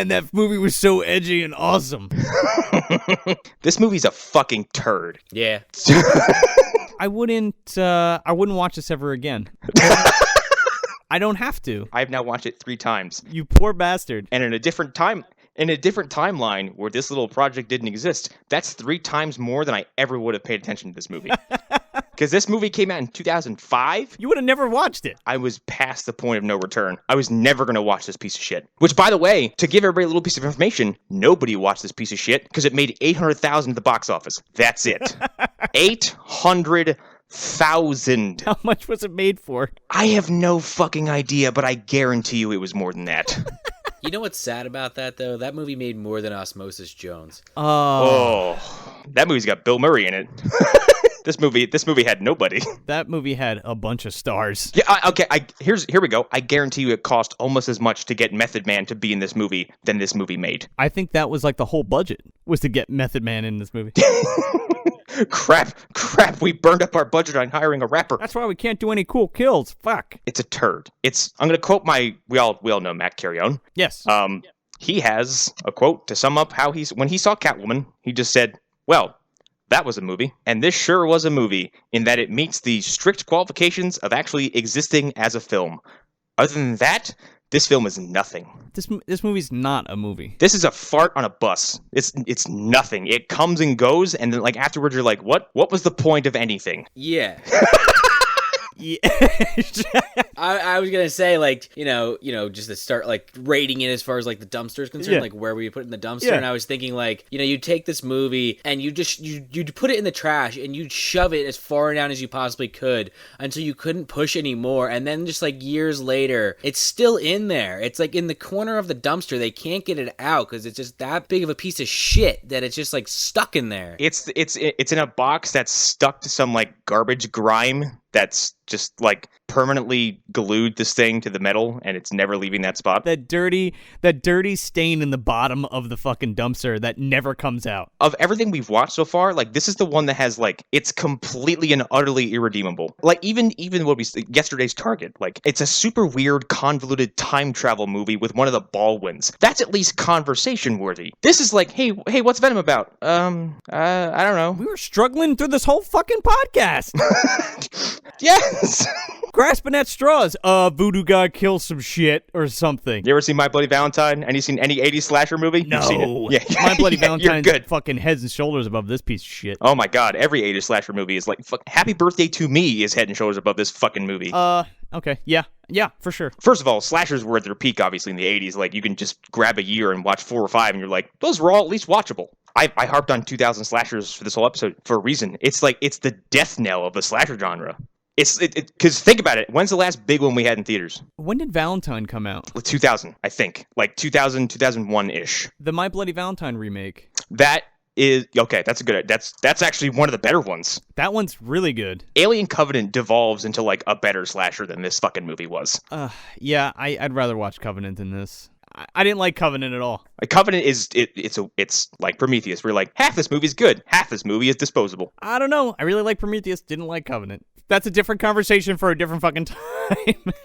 that movie was so edgy and awesome. This movie's a fucking turd. yeah. I wouldn't watch this ever again. I don't have to. I've now watched it 3 times. You poor bastard. And in a different timeline where this little project didn't exist, that's 3 times more than I ever would have paid attention to this movie. Because this movie came out in 2005. You would have never watched it. I was past the point of no return. I was never going to watch this piece of shit. Which, by the way, to give everybody a little piece of information, nobody watched this piece of shit because it made $800,000 at the box office. That's it. 800,000. How much was it made for? I have no fucking idea, but I guarantee you it was more than that. You know what's sad about that, though? That movie made more than Osmosis Jones. Oh, that movie's got Bill Murray in it. This movie had nobody. That movie had a bunch of stars. Yeah, okay. Here we go. I guarantee you it cost almost as much to get Method Man to be in this movie than this movie made. I think that was like the whole budget was to get Method Man in this movie. Crap, we burned up our budget on hiring a rapper. That's why we can't do any cool kills. Fuck. It's a turd. I'm gonna quote we all know Matt Carrion. Yes. He has a quote to sum up how when he saw Catwoman, he just said, well, that was a movie. And this sure was a movie in that it meets the strict qualifications of actually existing as a film. Other than that, this film is nothing. This movie's not a movie. This is a fart on a bus. It's nothing. It comes and goes, and then like afterwards you're like, what was the point of anything? Yeah. Yeah. I was gonna say, like, you know, just to start like rating it as far as like the dumpster is concerned, like where we put it in the dumpster. And I was thinking, like, you take this movie and you put it in the trash and you'd shove it as far down as you possibly could until you couldn't push anymore, and then just like years later, it's still in there. It's like in the corner of the dumpster. They can't get it out because it's just that big of a piece of shit that it's just like stuck in there. It's in a box that's stuck to some like garbage grime that's just like permanently glued this thing to the metal, and it's never leaving that spot. That dirty stain in the bottom of the fucking dumpster that never comes out. Of everything we've watched so far, like this is the one that has like it's completely and utterly irredeemable. Like even what yesterday's Target, like it's a super weird convoluted time travel movie with one of the Baldwins. That's at least conversation worthy. This is like, hey, what's Venom about? I don't know. We were struggling through this whole fucking podcast. Yes. Grasping at straws. Voodoo guy kills some shit or something. You ever seen My Bloody Valentine? And you seen any 80s slasher movie? No. You've seen it. Yeah. My Bloody Valentine's good. Fucking heads and shoulders above this piece of shit. Oh my god, every 80s slasher movie is like, Happy Birthday to Me is head and shoulders above this fucking movie. Okay. Yeah, for sure. First of all, slashers were at their peak, obviously, in the 80s. Like, you can just grab a year and watch 4 or 5, and you're like, those were all at least watchable. I harped on 2000 slashers for this whole episode for a reason. It's like, it's the death knell of the slasher genre. Because think about it. When's the last big one we had in theaters? When did Valentine come out? 2000, I think. Like 2000, 2001-ish. The My Bloody Valentine remake. That is... Okay, that's a good... That's actually one of the better ones. That one's really good. Alien Covenant devolves into like a better slasher than this fucking movie was. Yeah, I'd rather watch Covenant than this. I didn't like Covenant at all. Covenant is it's like Prometheus. We're like, half this movie is good, half this movie is disposable. I don't know. I really like Prometheus. Didn't like Covenant. That's a different conversation for a different fucking time.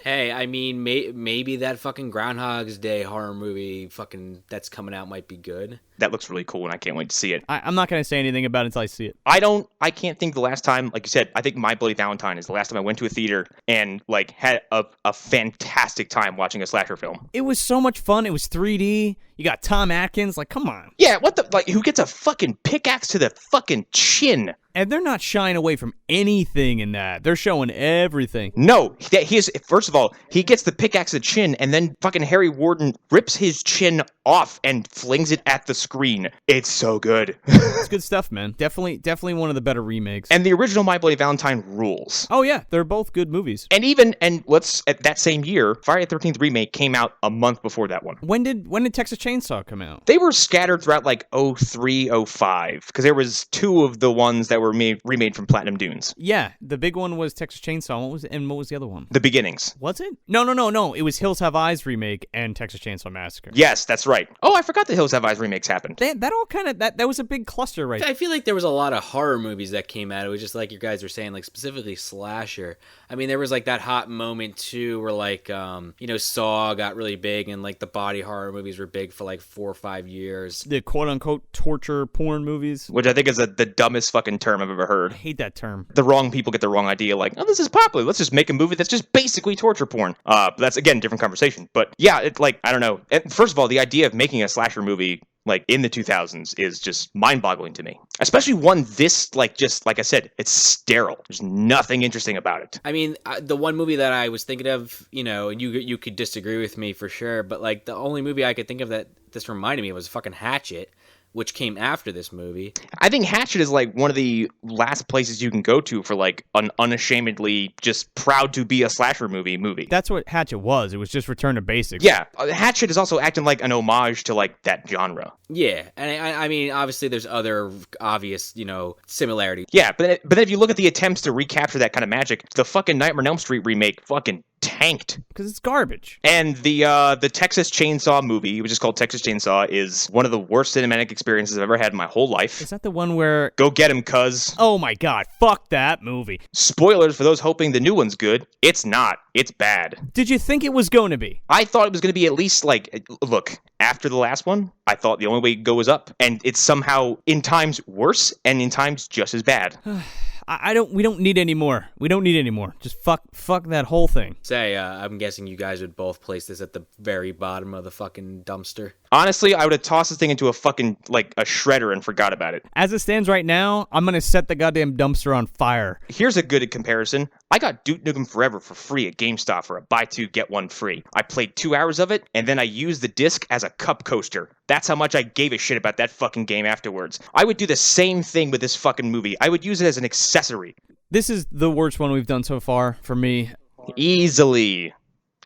Hey, I mean, maybe that fucking Groundhog's Day horror movie fucking that's coming out might be good. That looks really cool, and I can't wait to see it. I'm not going to say anything about it until I see it. I can't think the last time, like you said, I think My Bloody Valentine is the last time I went to a theater and like had a fantastic time watching a slasher film. It was so much fun. It was 3D. You got Tom Atkins. Like, come on. Yeah, what the, like, who gets a fucking pickaxe to the fucking chin? And they're not shying away from anything in that. They're showing everything. No, first of all, he gets the pickaxe to the chin, and then fucking Harry Warden rips his chin off and flings it at the screen. It's so good. It's good stuff, man. Definitely one of the better remakes. And the original My Bloody Valentine rules. Oh yeah, they're both good movies. And at that same year, Friday the 13th remake came out a month before that one. When did Texas Chainsaw come out? They were scattered throughout like 03, 05, because there was 2 of the ones that were remade from Platinum Dunes. Yeah, the big one was Texas Chainsaw. What was the other one? The Beginnings. Was it? No. It was Hills Have Eyes remake and Texas Chainsaw Massacre. Yes, that's right. Oh, I forgot the Hills Have Eyes remakes happened. That all kind of that was a big cluster, right? I feel like there was a lot of horror movies that came out. It was just like you guys were saying, like specifically slasher. I mean, there was like that hot moment too, where like Saw got really big, and like the body horror movies were big for like 4 or 5 years. The quote unquote torture porn movies, which I think is the dumbest fucking term I've ever heard. I hate that term. The wrong people get the wrong idea. Like, oh, this is popular. Let's just make a movie that's just basically torture porn. But that's again a different conversation. But yeah, it's like I don't know. First of all, the idea of making a slasher movie like in the 2000s is just mind-boggling to me. Especially one this like just like I said, it's sterile. There's nothing interesting about it. I mean, the one movie that I was thinking of, and you could disagree with me for sure, but like the only movie I could think of that this reminded me of was fucking Hatchet, which came after this movie. I think Hatchet is like one of the last places you can go to for like an unashamedly just proud to be a slasher movie. That's what Hatchet was. It was just return to basics. Yeah. Hatchet is also acting like an homage to like that genre. Yeah. And I mean, obviously there's other obvious, similarities. Yeah. But then if you look at the attempts to recapture that kind of magic, the fucking Nightmare on Elm Street remake fucking tanked. Because it's garbage. And the Texas Chainsaw movie, which is called Texas Chainsaw, is one of the worst cinematic experiences I've ever had in my whole life. Is that the one where... Go get him, cuz. Oh my god, fuck that movie. Spoilers for those hoping the new one's good. It's not. It's bad. Did you think it was going to be? I thought it was going to be at least like... Look, after the last one, I thought the only way to go was up. And it's somehow in times worse and in times just as bad. we don't need any more. We don't need any more. Just fuck that whole thing. Say, I'm guessing you guys would both place this at the very bottom of the fucking dumpster. Honestly, I would have tossed this thing into a fucking, like, a shredder and forgot about it. As it stands right now, I'm going to set the goddamn dumpster on fire. Here's a good comparison. I got Duke Nukem Forever for free at GameStop for a buy two, get one free. I played 2 hours of it, and then I used the disc as a cup coaster. That's how much I gave a shit about that fucking game afterwards. I would do the same thing with this fucking movie. I would use it as an accessory. This is the worst one we've done so far for me. Easily.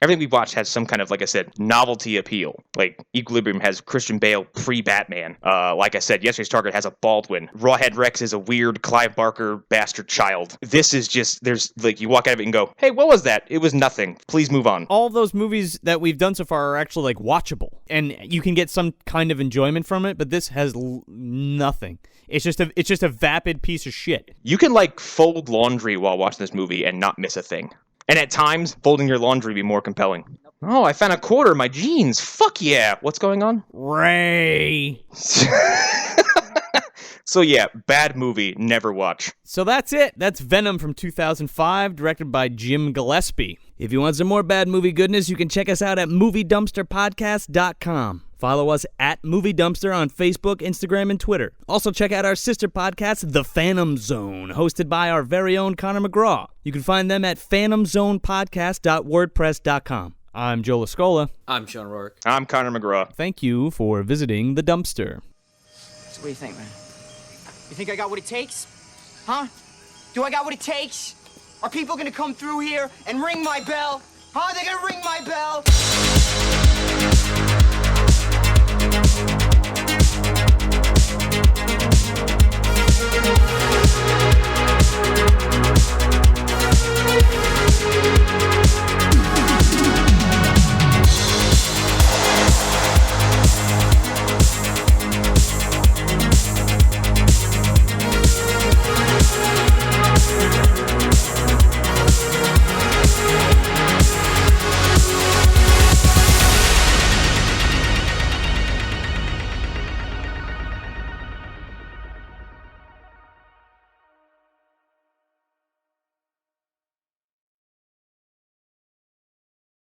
Everything we watched has some kind of, like I said, novelty appeal. Like, Equilibrium has Christian Bale pre-Batman. Like I said, Yesterday's Target has a Baldwin. Rawhead Rex is a weird Clive Barker bastard child. This is just, there's, like, you walk out of it and go, hey, what was that? It was nothing. Please move on. All of those movies that we've done so far are actually, like, watchable. And you can get some kind of enjoyment from it, but this has nothing. It's just a vapid piece of shit. You can, like, fold laundry while watching this movie and not miss a thing. And at times, folding your laundry would be more compelling. Oh, I found a quarter in my jeans. Fuck yeah. What's going on? Ray. So yeah, bad movie, never watch. So that's it. That's Venom from 2005, directed by Jim Gillespie. If you want some more bad movie goodness, you can check us out at moviedumpsterpodcast.com. Follow us at Movie Dumpster on Facebook, Instagram, and Twitter. Also check out our sister podcast, The Phantom Zone, hosted by our very own Connor McGraw. You can find them at phantomzonepodcast.wordpress.com. I'm Joe Lascola. I'm Sean Rourke. I'm Connor McGraw. Thank you for visiting The Dumpster. So what do you think, man? You think I got what it takes? Huh? Do I got what it takes? Are people gonna come through here and ring my bell? Huh? They're gonna ring my bell? We'll be right back.